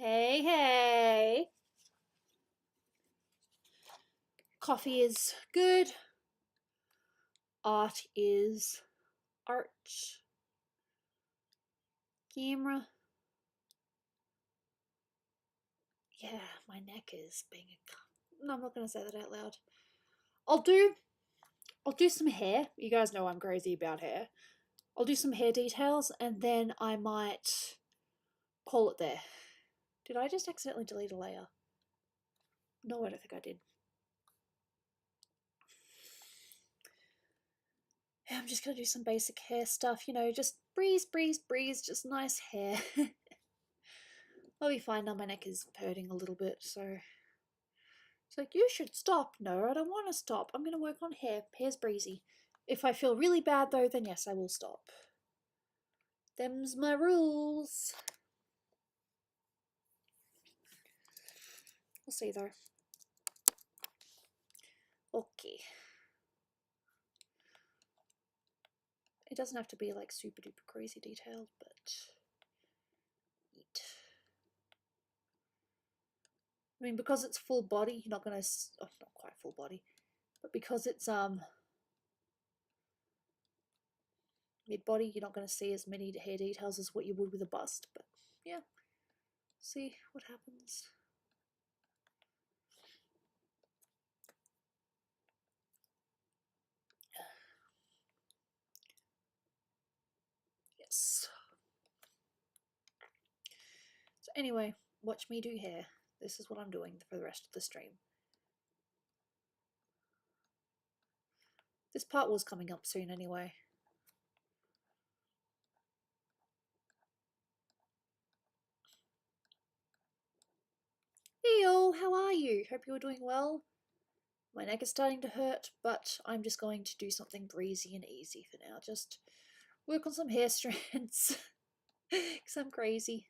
Hey, hey. Coffee is good. Art is art. Camera. Yeah, my neck is being a... No, I'm not going to say that out loud. I'll do some hair. You guys know I'm crazy about hair. I'll do some hair details and then I might call it there. Did I just accidentally delete a layer? No, I don't think I did. I'm just going to do some basic hair stuff, you know, just breeze, just nice hair. I'll be fine now, my neck is hurting a little bit, so... It's like, you should stop. No, I don't want to stop. I'm going to work on hair. Hair's breezy. If I feel really bad though, then yes, I will stop. Them's my rules. We'll see though. Okay. It doesn't have to be like super duper crazy detailed, but neat. I mean, because it's full body, you're not gonna, oh, not quite full body, but because it's mid body, you're not gonna see as many hair details as what you would with a bust. But yeah, see what happens. Yes. So anyway, watch me do hair. This is what I'm doing for the rest of the stream. This part was coming up soon anyway. Hey yo, how are you? Hope you're doing well. My neck is starting to hurt, but I'm just going to do something breezy and easy for now. Just work on some hair strands. Because I'm crazy.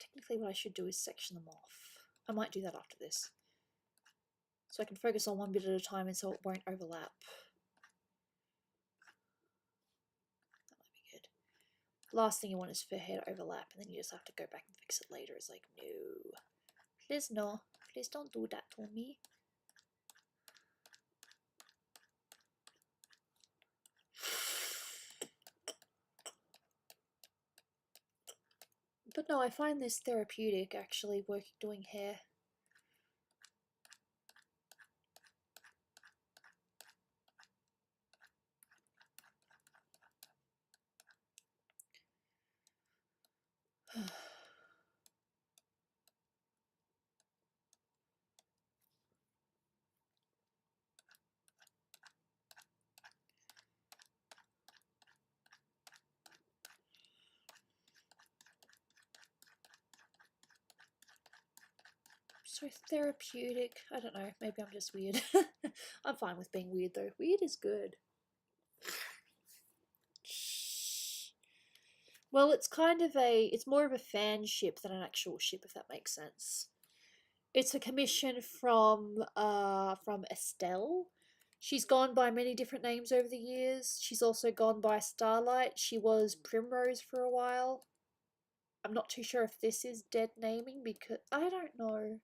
Technically what I should do is section them off. I might do that after this. So I can focus on one bit at a time and so it won't overlap. That might be good. Last thing you want is for hair to overlap and then you just have to go back and fix it later. It's like, no. Please no. Please don't do that to me. But no, I find this therapeutic actually doing hair. So therapeutic. I don't know. Maybe I'm just weird. I'm fine with being weird though. Weird is good. Well, it's kind of it's more of a fanship than an actual ship, if that makes sense. It's a commission from Estelle. She's gone by many different names over the years. She's also gone by Starlight. She was Primrose for a while. I'm not too sure if this is dead naming because I don't know.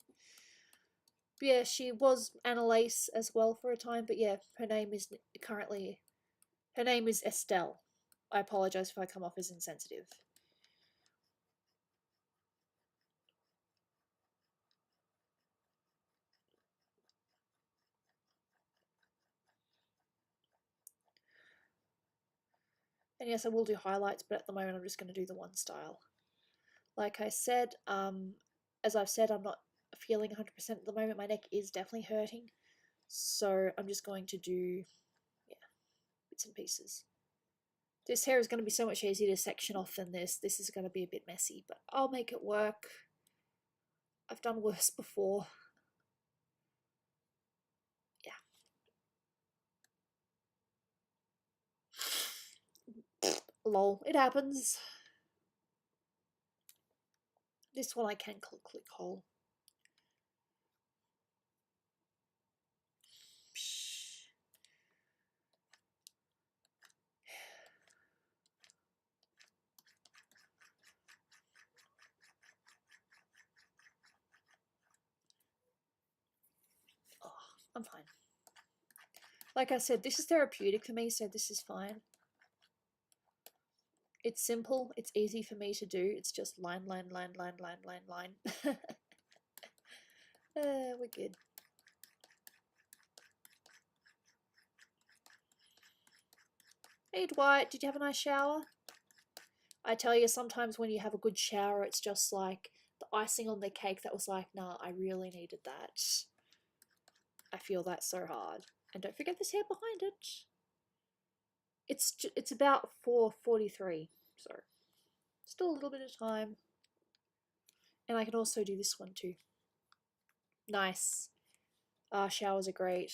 But yeah, she was Annalise as well for a time, but yeah, her name is Estelle. I apologize if I come off as insensitive. And yes, I will do highlights, but at the moment I'm just going to do the one style. Like I said, as I've said, I'm not feeling 100% at the moment. My neck is definitely hurting. So I'm just going to do, yeah, bits and pieces. This hair is going to be so much easier to section off than this. This is going to be a bit messy, but I'll make it work. I've done worse before. Yeah. Lol, it happens. This one I can click hole. Oh, I'm fine. Like I said, this is therapeutic for me, so this is fine. It's simple, it's easy for me to do. It's just line. We're good. Hey Dwight, did you have a nice shower? I tell you, sometimes when you have a good shower, it's just like the icing on the cake that was like, nah, I really needed that. I feel that so hard. And don't forget this hair behind it. It's about 4:43, so still a little bit of time. And I can also do this one too. Nice. Showers are great.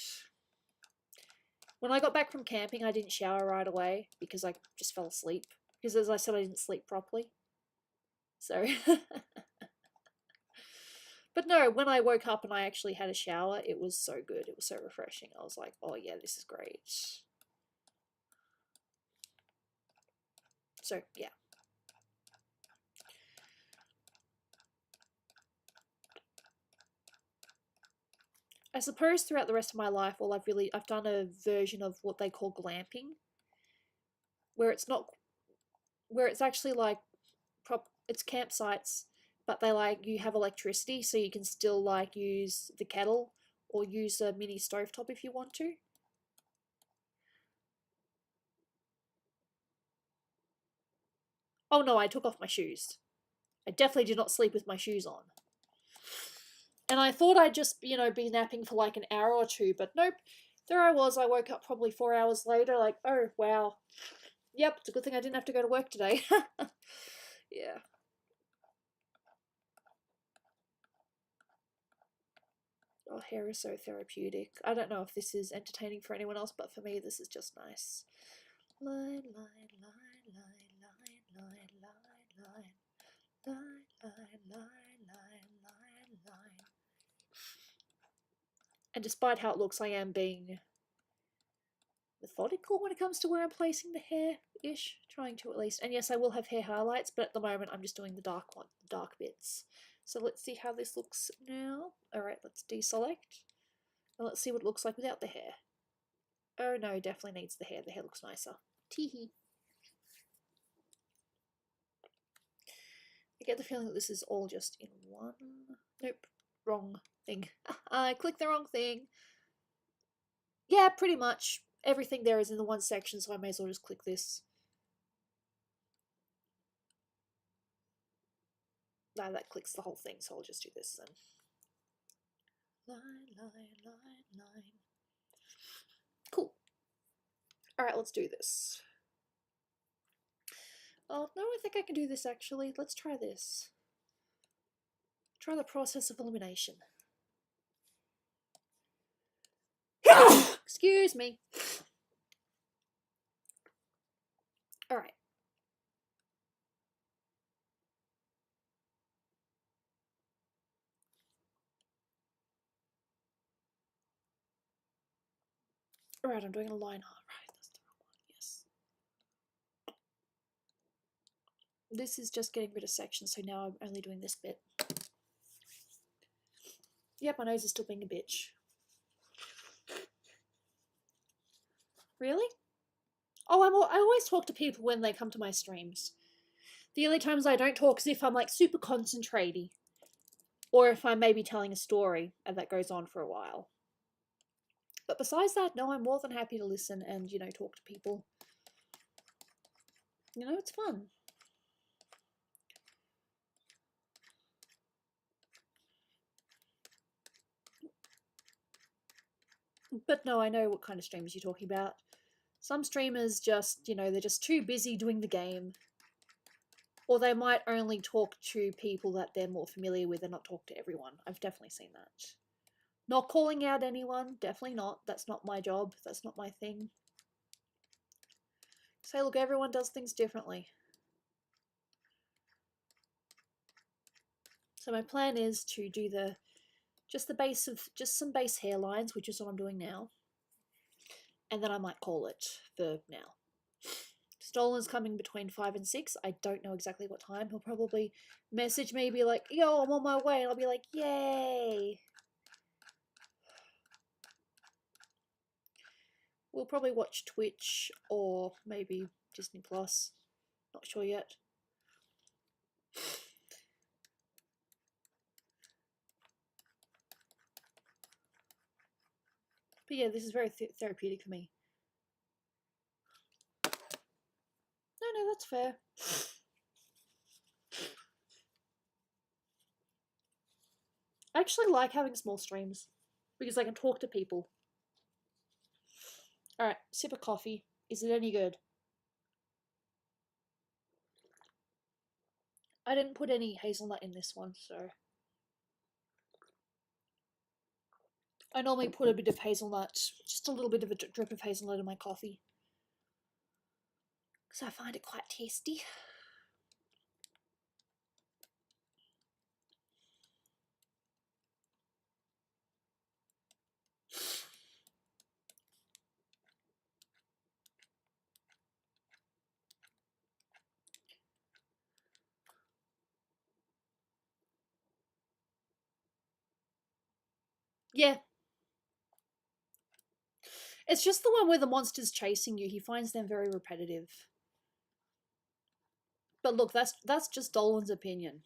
When I got back from camping, I didn't shower right away because I just fell asleep. Because as I said, I didn't sleep properly. So, but no, when I woke up and I actually had a shower, it was so good. It was so refreshing. I was like, oh yeah, this is great. So, yeah. I suppose throughout the rest of my life, I've done a version of what they call glamping, where it's actually like it's campsites, but they like you have electricity, so you can still like use the kettle or use a mini stovetop if you want to. Oh no, I took off my shoes. I definitely did not sleep with my shoes on. And I thought I'd just, be napping for like an hour or two, but nope. There I was. I woke up probably 4 hours later, like, oh, wow. Yep, it's a good thing I didn't have to go to work today. Yeah. Oh, hair is so therapeutic. I don't know if this is entertaining for anyone else, but for me, this is just nice. Line. And despite how it looks, I am being methodical when it comes to where I'm placing the hair-ish. Trying to at least. And yes, I will have hair highlights, but at the moment I'm just doing the dark bits. So let's see how this looks now. Alright, let's deselect. And let's see what it looks like without the hair. Oh no, definitely needs the hair. The hair looks nicer. Teehee. I get the feeling that this is all just in one. Nope, wrong thing. I clicked the wrong thing. Yeah, pretty much. Everything there is in the one section, so I may as well just click this. No, that clicks the whole thing, so I'll just do this then. Line. Cool. Alright, let's do this. Oh, no, I think I can do this actually. Let's try this. Try the process of elimination. Excuse me. Alright. Alright, I'm doing a line art. Right, that's the wrong one. Yes. This is just getting rid of sections, so now I'm only doing this bit. Yep, my nose is still being a bitch. Really? Oh, I always talk to people when they come to my streams. The only times I don't talk is if I'm like super concentrating, or if I'm maybe telling a story and that goes on for a while. But besides that, no, I'm more than happy to listen and, talk to people. It's fun. But no, I know what kind of streamers you're talking about. Some streamers just, they're just too busy doing the game. Or they might only talk to people that they're more familiar with and not talk to everyone. I've definitely seen that. Not calling out anyone, definitely not. That's not my job. That's not my thing. Say, look, everyone does things differently. So my plan is to do just some base hairlines, which is what I'm doing now. And then I might call it for now. Dolan's coming between 5 and 6. I don't know exactly what time. He'll probably message me, be like, yo, I'm on my way. And I'll be like, yay. We'll probably watch Twitch or maybe Disney Plus. Not sure yet. But yeah, this is very therapeutic for me. No, that's fair. I actually like having small streams because I can talk to people. Alright, sip of coffee. Is it any good? I didn't put any hazelnut in this one, so... I normally put a bit of hazelnut, just a little bit of a drip of hazelnut in my coffee. Because I find it quite tasty. Yeah. It's just the one where the monster's chasing you. He finds them very repetitive. But look, that's just Dolan's opinion.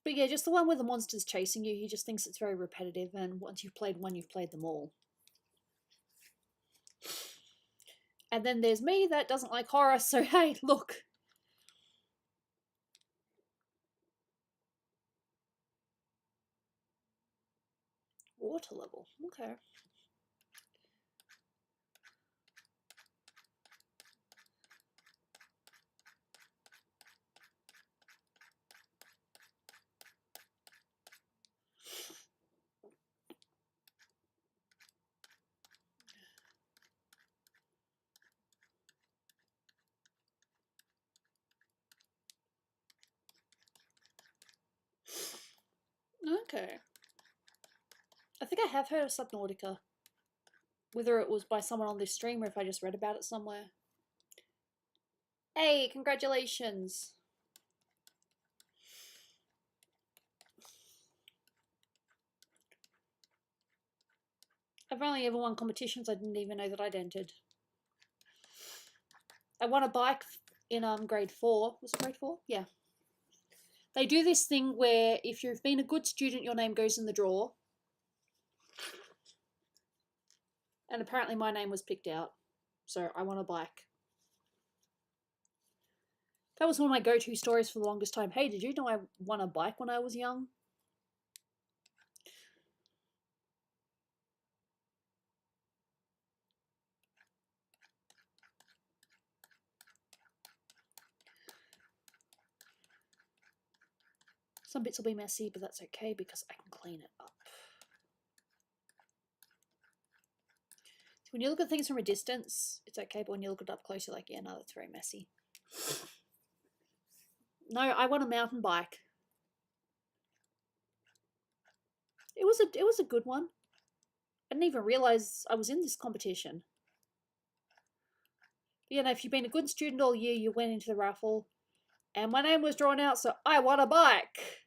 But yeah, just the one where the monster's chasing you, he just thinks it's very repetitive, and once you've played one, you've played them all. And then there's me that doesn't like horror, so hey, look. Water level, okay. Okay. I think I have heard of Subnautica. Whether it was by someone on this stream or if I just read about it somewhere. Hey, congratulations! I've only ever won competitions I didn't even know that I'd entered. I won a bike in grade 4. Was it grade 4? Yeah. They do this thing where if you've been a good student, your name goes in the draw. And apparently my name was picked out. So I won a bike. That was one of my go-to stories for the longest time. Hey, did you know I won a bike when I was young? Some bits will be messy, but that's okay because I can clean it up. So when you look at things from a distance, it's okay, but when you look it up close, you're like, yeah, no, that's very messy. No, I won a mountain bike. It was a good one. I didn't even realize I was in this competition. But, you know, if you've been a good student all year, you went into the raffle, and my name was drawn out, so I won a bike.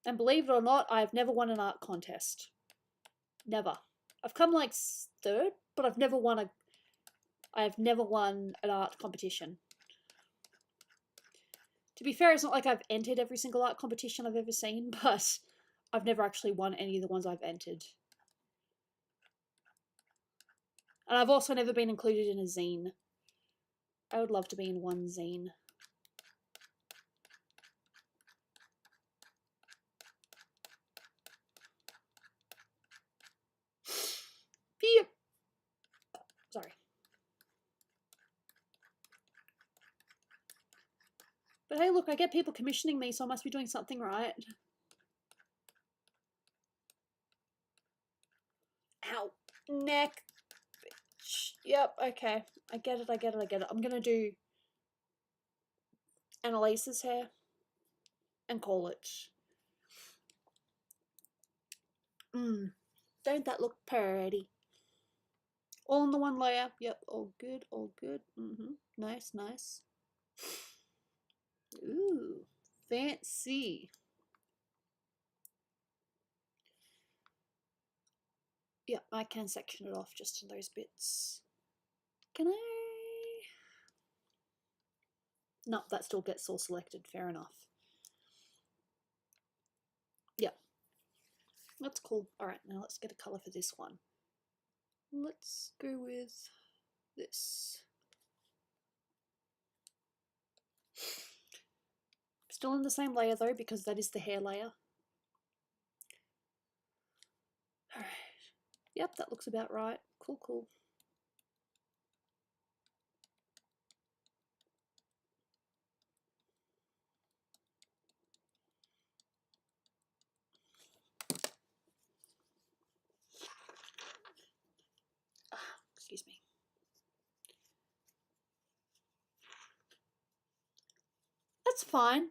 And believe it or not, I've never won an art contest. Never. I've come like 3rd, but I've never won an art competition. To be fair, it's not like I've entered every single art competition I've ever seen, but I've never actually won any of the ones I've entered. And I've also never been included in a zine. I would love to be in one zine. Sorry. But hey, look, I get people commissioning me, so I must be doing something right. Ow. Neck. Yep, okay. I get it. I'm gonna do Annalise's hair and call it. Don't that look pretty? All in the one layer. Yep, all good, all good. Nice, nice. Ooh, fancy. Yep, I can section it off just in those bits. Can I? No, that still gets all selected. Fair enough. Yep. That's cool. Alright, now let's get a colour for this one. Let's go with this. Still in the same layer though, because that is the hair layer. Alright. Yep, that looks about right. Cool, cool. Excuse me. That's fine.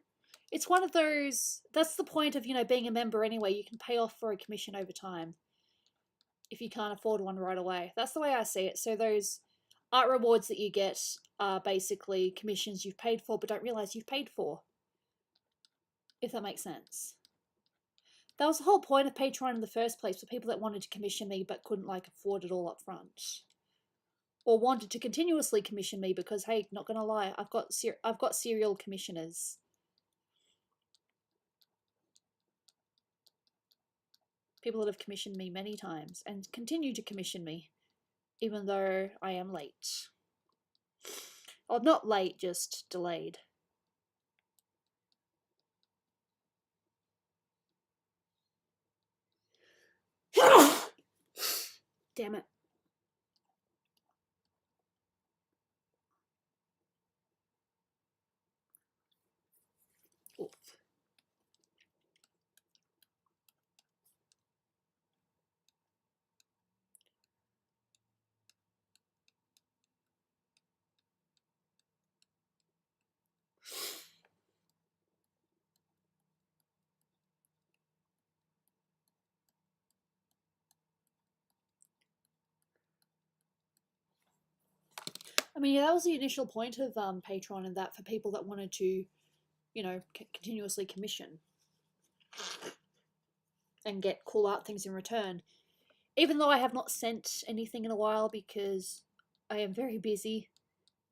It's one of those, that's the point of, being a member anyway. You can pay off for a commission over time if you can't afford one right away. That's the way I see it. So those art rewards that you get are basically commissions you've paid for but don't realize you've paid for, if that makes sense. That was the whole point of Patreon in the first place, for people that wanted to commission me but couldn't afford it all up front, or wanted to continuously commission me because, hey, not gonna lie, I've got serial commissioners. People that have commissioned me many times and continue to commission me, even though I am late. Or not late, just delayed. Damn it. Oof. I mean, yeah, that was the initial point of Patreon, and that for people that wanted to, continuously commission and get cool art things in return. Even though I have not sent anything in a while because I am very busy,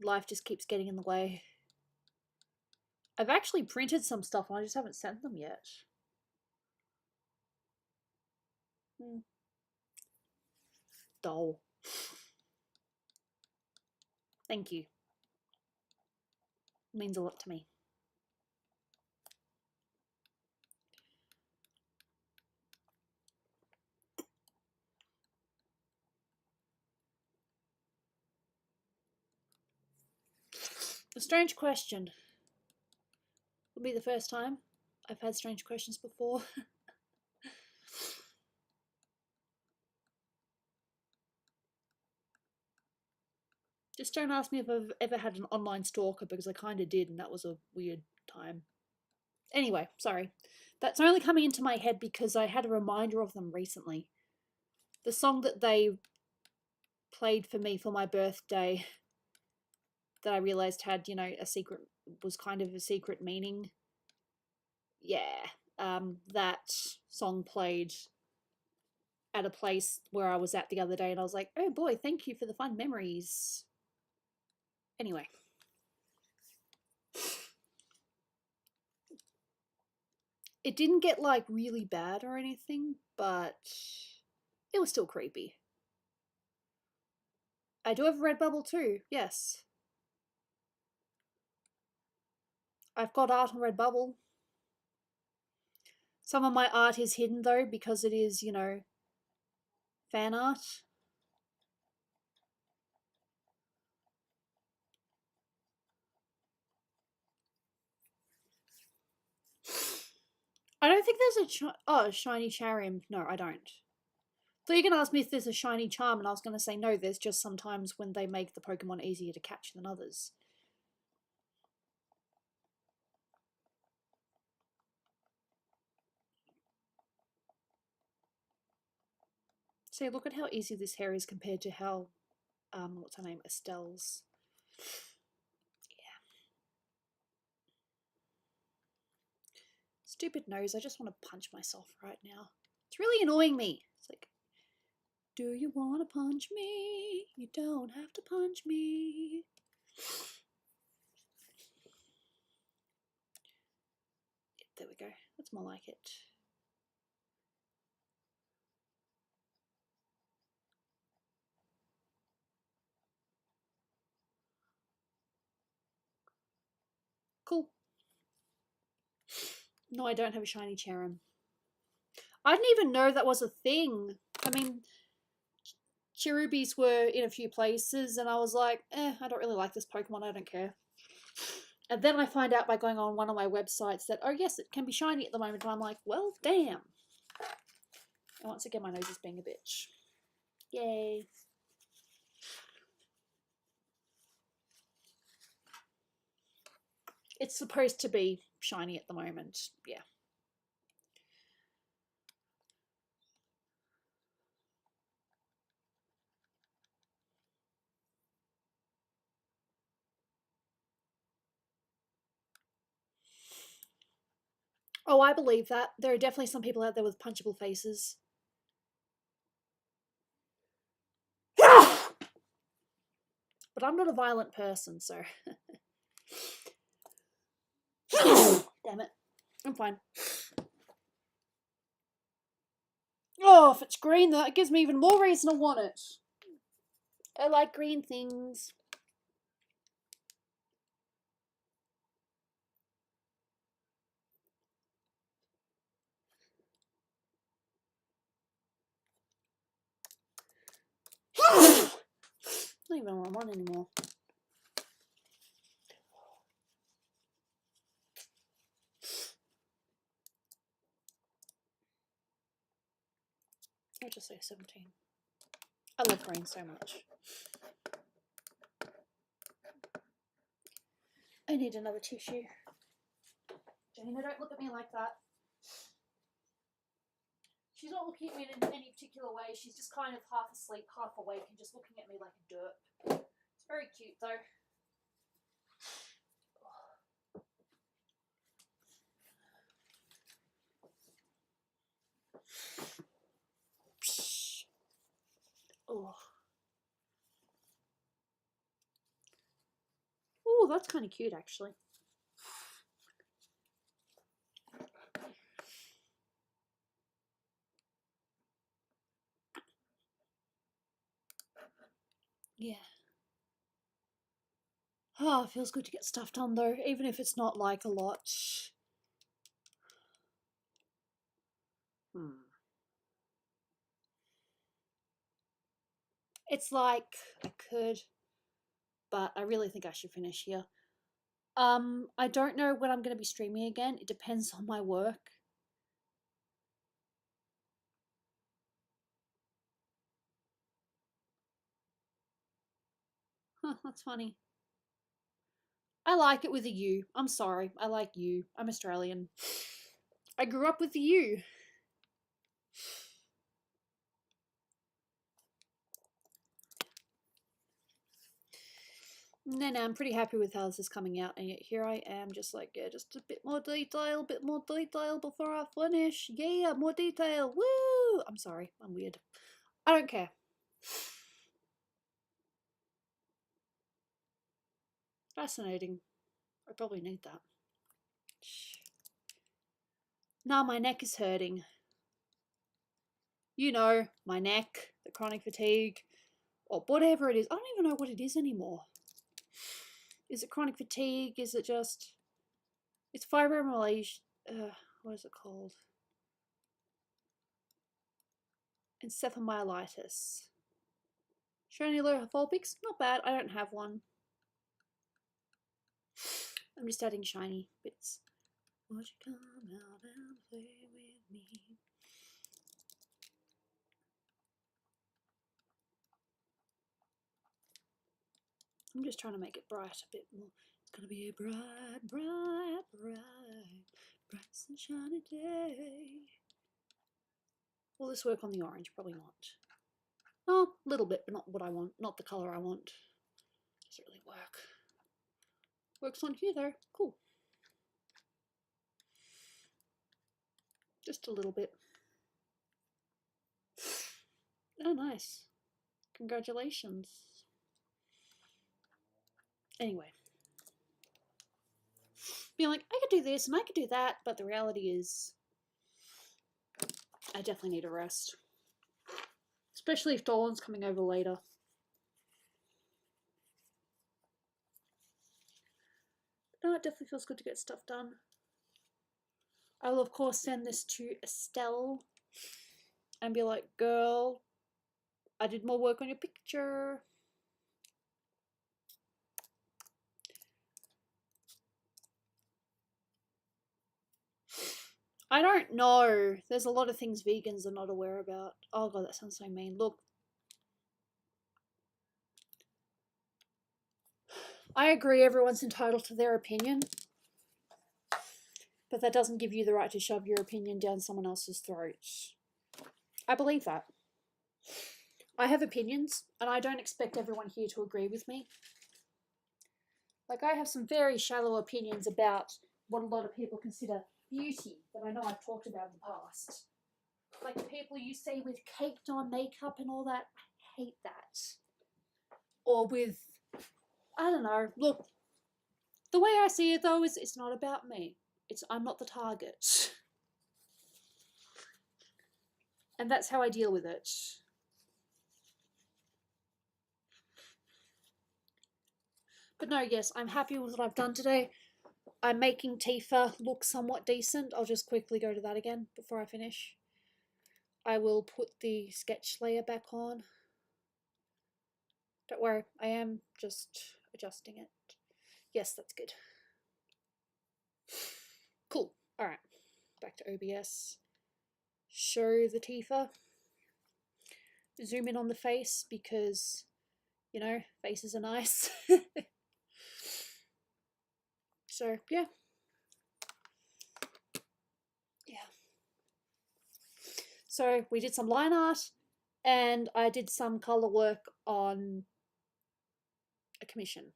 life just keeps getting in the way. I've actually printed some stuff and I just haven't sent them yet. Dull. Thank you. It means a lot to me. A strange question. Will be the first time I've had strange questions before. Just don't ask me if I've ever had an online stalker, because I kind of did, and that was a weird time. Anyway, sorry. That's only coming into my head because I had a reminder of them recently. The song that they played for me for my birthday that I realized had, was kind of a secret meaning. Yeah, that song played at a place where I was at the other day, and I was like, oh boy, thank you for the fun memories. Anyway. It didn't get really bad or anything, but it was still creepy. I do have Redbubble too, yes. I've got art on Redbubble. Some of my art is hidden though, because it is, fan art. I don't think there's a shiny Charium. No, I don't. So you're going to ask me if there's a shiny Charm, and I was going to say no, there's just sometimes when they make the Pokemon easier to catch than others. See, look at how easy this hair is compared to how, what's her name, Estelle's. Yeah. Stupid nose, I just want to punch myself right now. It's really annoying me. It's like, do you want to punch me? You don't have to punch me. There we go. That's more like it. Cool. No, I don't have a shiny Cherim. I didn't even know that was a thing. I mean, Cherubies were in a few places, and I was like, I don't really like this Pokemon, I don't care. And then I find out by going on one of my websites that, oh yes, it can be shiny at the moment, and I'm like, well, damn. And once again, my nose is being a bitch. Yay. It's supposed to be shiny at the moment, yeah. Oh, I believe that. There are definitely some people out there with punchable faces. But I'm not a violent person, so. Damn it. I'm fine. Oh, if it's green, that gives me even more reason to want it. I like green things. Not even what I want anymore. I'll just say 17. I love green so much. I need another tissue. Janina, don't look at me like that. She's not looking at me in any particular way. She's just kind of half asleep, half awake, and just looking at me like a derp. It's very cute, though. Oh. Oh, that's kind of cute, actually. Yeah. Oh, it feels good to get stuff done, though, even if it's not like a lot. It's like I could, but I really think I should finish here. I don't know when I'm going to be streaming again. It depends on my work. Huh, that's funny. I like it with a U. I'm sorry. I like you. I'm Australian. I grew up with the U. No, I'm pretty happy with how this is coming out, and yet here I am just like, yeah, just a bit more detail before I finish. Yeah, more detail. Woo! I'm sorry. I'm weird. I don't care. Fascinating. I probably need that. Now my neck is hurting. You know, my neck, the chronic fatigue, or whatever it is. I don't even know what it is anymore. Is it chronic fatigue? Is it just... It's fibromyalgia. What is it called? Encephalomyelitis. Shiny-phobics? Not bad. I don't have one. I'm just adding shiny bits. Won't you come out and play with me? I'm just trying to make it bright a bit more. It's gonna be a bright, bright, bright, bright sunshiny day. Will this work on the orange? Probably not. Oh, a little bit, but not what I want. Not the colour I want. Does it really work? Works on here though. Cool. Just a little bit. Oh, nice. Congratulations. Anyway. Being like, I could do this and I could do that, but the reality is I definitely need a rest. Especially if Dolan's coming over later. No, it definitely feels good to get stuff done. I will, of course, send this to Estelle and be like, girl, I did more work on your picture. I don't know. There's a lot of things vegans are not aware about. Oh god, that sounds so mean. Look. I agree everyone's entitled to their opinion. But that doesn't give you the right to shove your opinion down someone else's throat. I believe that. I have opinions, and I don't expect everyone here to agree with me. Like, I have some very shallow opinions about what a lot of people consider beauty that I know I've talked about in the past. Like the people you see with caked on makeup and all that, I hate that. Or with, I don't know, look, the way I see it though is it's not about me. I'm not the target. And that's how I deal with it. But no, yes, I'm happy with what I've done today. I'm making Tifa look somewhat decent. I'll just quickly go to that again before I finish. I will put the sketch layer back on. Don't worry, I am just adjusting it. Yes, that's good. Cool. Alright, back to OBS. Show the Tifa. Zoom in on the face because, you know, faces are nice. So, yeah. So we did some line art and I did some colour work on a commission.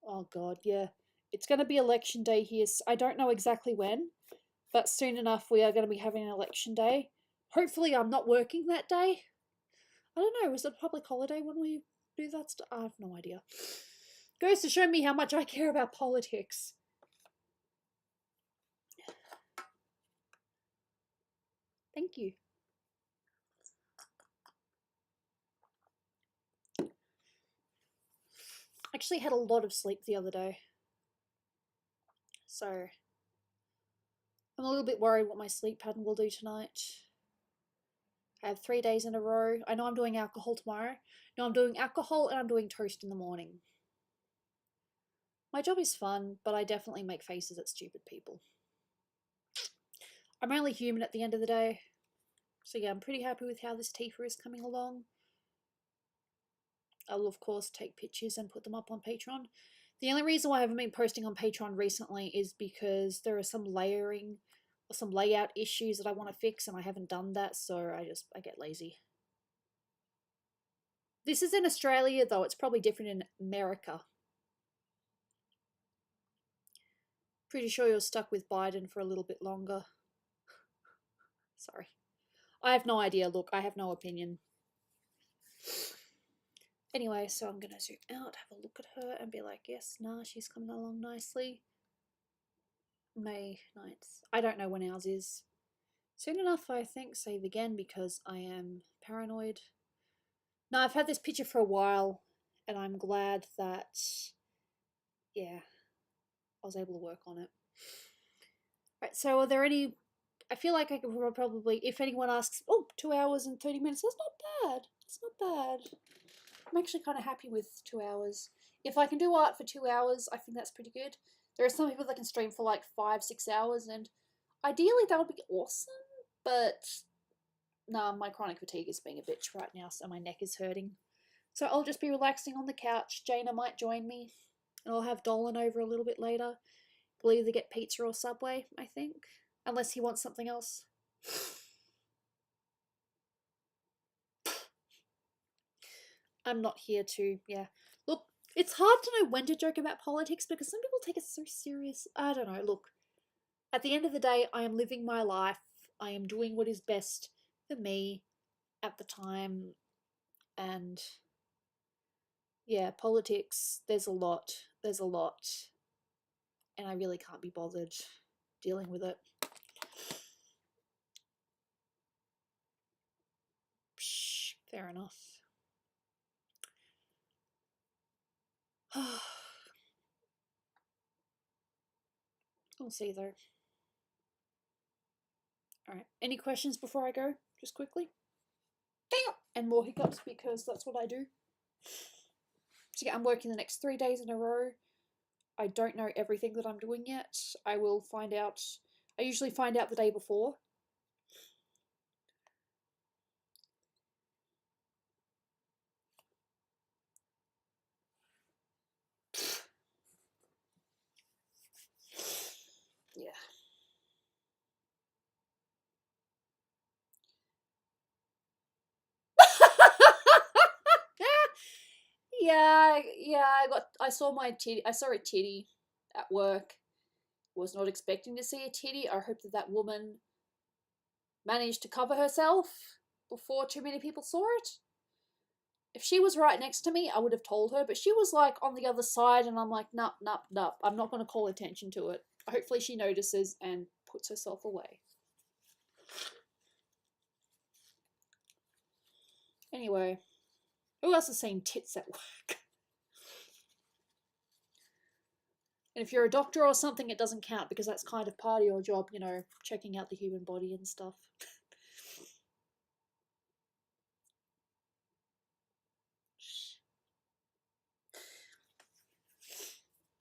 Oh god, yeah. It's going to be election day here. I don't know exactly when, but soon enough we are going to be having an election day. Hopefully I'm not working that day. I don't know, is it a public holiday when we do that stuff? I have no idea. Goes to show me how much I care about politics. Thank you. I actually had a lot of sleep the other day. So I'm a little bit worried what my sleep pattern will do tonight. I have 3 days in a row. I know I'm doing alcohol tomorrow. No, I'm doing alcohol and I'm doing toast in the morning. My job is fun, but I definitely make faces at stupid people. I'm only human at the end of the day. So yeah, I'm pretty happy with how this Tifa is coming along. I will, of course, take pictures and put them up on Patreon. The only reason why I haven't been posting on Patreon recently is because there are some layering or some layout issues that I want to fix and I haven't done that, so I get lazy. This is in Australia though, it's probably different in America. Pretty sure you're stuck with Biden for a little bit longer. Sorry. I have no idea, look, I have no opinion. Anyway, so I'm going to zoom out, have a look at her and be like, yes, nah, she's coming along nicely. May 9th. I don't know when ours is. Soon enough, I think, save again because I am paranoid. No, I've had this picture for a while and I'm glad that, yeah, I was able to work on it. Right, so are there any, I feel like I could probably, if anyone asks, oh, 2 hours and 30 minutes, that's not bad. It's not bad. I'm actually kind of happy with 2 hours. If I can do art for 2 hours, I think that's pretty good. There are some people that can stream for like 5-6 hours, and ideally that would be awesome, but nah, my chronic fatigue is being a bitch right now, so my neck is hurting. So I'll just be relaxing on the couch. Jaina might join me, and I'll have Dolan over a little bit later. We'll either get pizza or Subway, I think, unless he wants something else. I'm not here to, yeah. Look, it's hard to know when to joke about politics because some people take it so serious. I don't know. Look, at the end of the day, I am living my life. I am doing what is best for me at the time. And yeah, politics, there's a lot. There's a lot. And I really can't be bothered dealing with it. Psh, fair enough. We'll see though. Alright, any questions before I go? Just quickly. Damn! And more hiccups because that's what I do. So yeah, I'm working the next 3 days in a row. I don't know everything that I'm doing yet. I will find out. I usually find out the day before. Yeah. Yeah, I saw a titty at work. Was not expecting to see a titty. I hope that woman managed to cover herself before too many people saw it. If she was right next to me, I would have told her, but she was like on the other side, and I'm like, nup, nup, nup. I'm not going to call attention to it. Hopefully she notices and puts herself away. Anyway, who else has seen tits at work? And if you're a doctor or something, it doesn't count because that's kind of part of your job, you know, checking out the human body and stuff.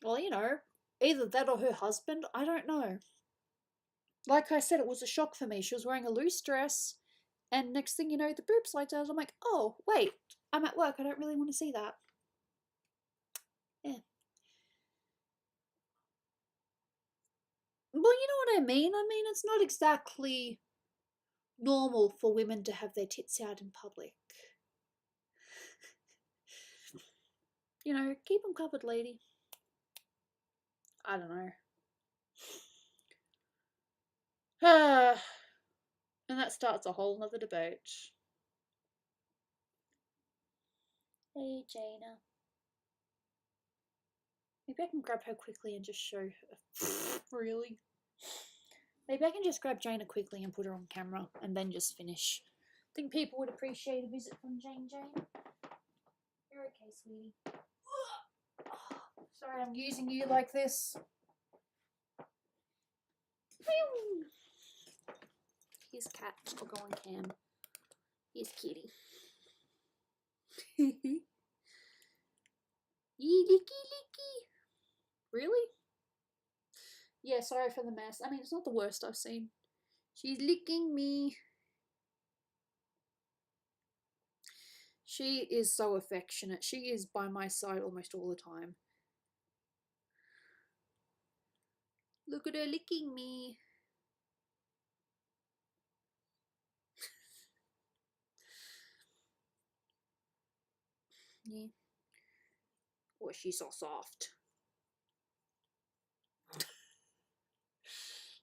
Well, you know, either that or her husband, I don't know. Like I said, it was a shock for me. She was wearing a loose dress, and next thing you know, the boob slides out. I'm like, oh, wait, I'm at work. I don't really want to see that. Yeah. Well, you know what I mean? I mean, it's not exactly normal for women to have their tits out in public. You know, keep them covered, lady. I don't know. And that starts a whole nother debate. Hey, Jaina. Maybe I can grab her quickly and just show her. Really? Maybe I can just grab Jaina quickly and put her on camera and then just finish. I think people would appreciate a visit from Jane. You're okay, sweetie. Sorry, I'm using you like this. Here's cat. I'll go on cam. Here's kitty. Yee licky licky. Really? Yeah, sorry for the mess. I mean, it's not the worst I've seen. She's licking me. She is so affectionate. She is by my side almost all the time. Look at her licking me. Yeah. Oh, she's so soft.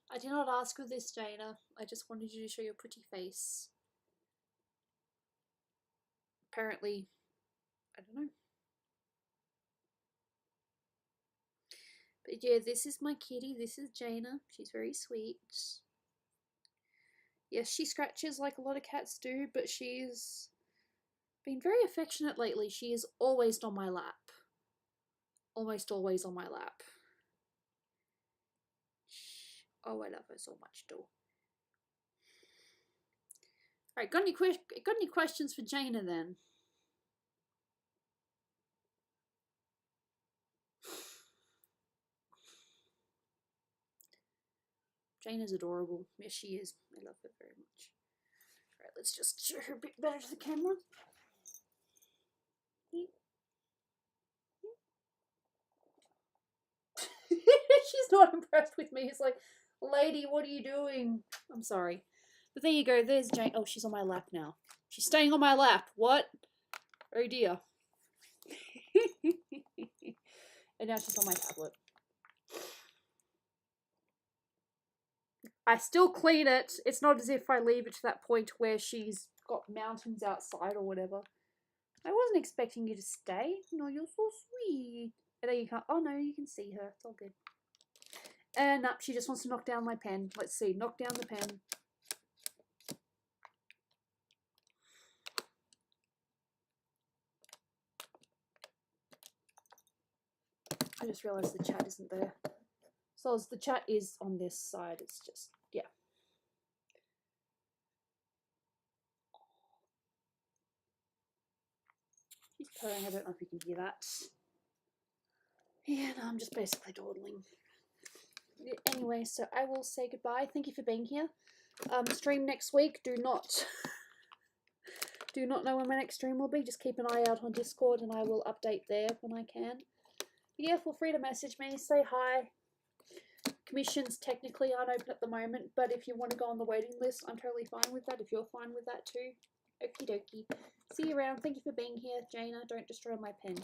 I did not ask for this, Jaina. I just wanted you to show your pretty face. Apparently, I don't know. But yeah, this is my kitty. This is Jaina. She's very sweet. Yes, she scratches like a lot of cats do, but she's been very affectionate lately. She is always on my lap. Almost always on my lap. Oh, I love her so much, though. Alright, got any questions for Jaina then? Jane is adorable. Yes, she is. I love her very much. Alright, let's just show her a bit better to the camera. She's not impressed with me. It's like, lady, what are you doing? I'm sorry. But there you go. There's Jane. Oh, she's on my lap now. She's staying on my lap. What? Oh dear. And now she's on my tablet. I still clean it. It's not as if I leave it to that point where she's got mountains outside or whatever. I wasn't expecting you to stay. No, you're so sweet. And then you can't. Oh no, you can see her. It's all good. And up, she just wants to knock down my pen. Let's see. Knock down the pen. I just realised the chat isn't there. So as the chat is on this side, it's just, yeah. She's purring. I don't know if you can hear that. Yeah, no, I'm just basically dawdling. Anyway, so I will say goodbye. Thank you for being here. Stream next week. Do not know when my next stream will be. Just keep an eye out on Discord and I will update there when I can. But yeah, feel free to message me. Say hi. Commissions technically aren't open at the moment, but if you want to go on the waiting list, I'm totally fine with that. If you're fine with that too. Okie dokie. See you around. Thank you for being here, Jaina. Don't destroy my pen.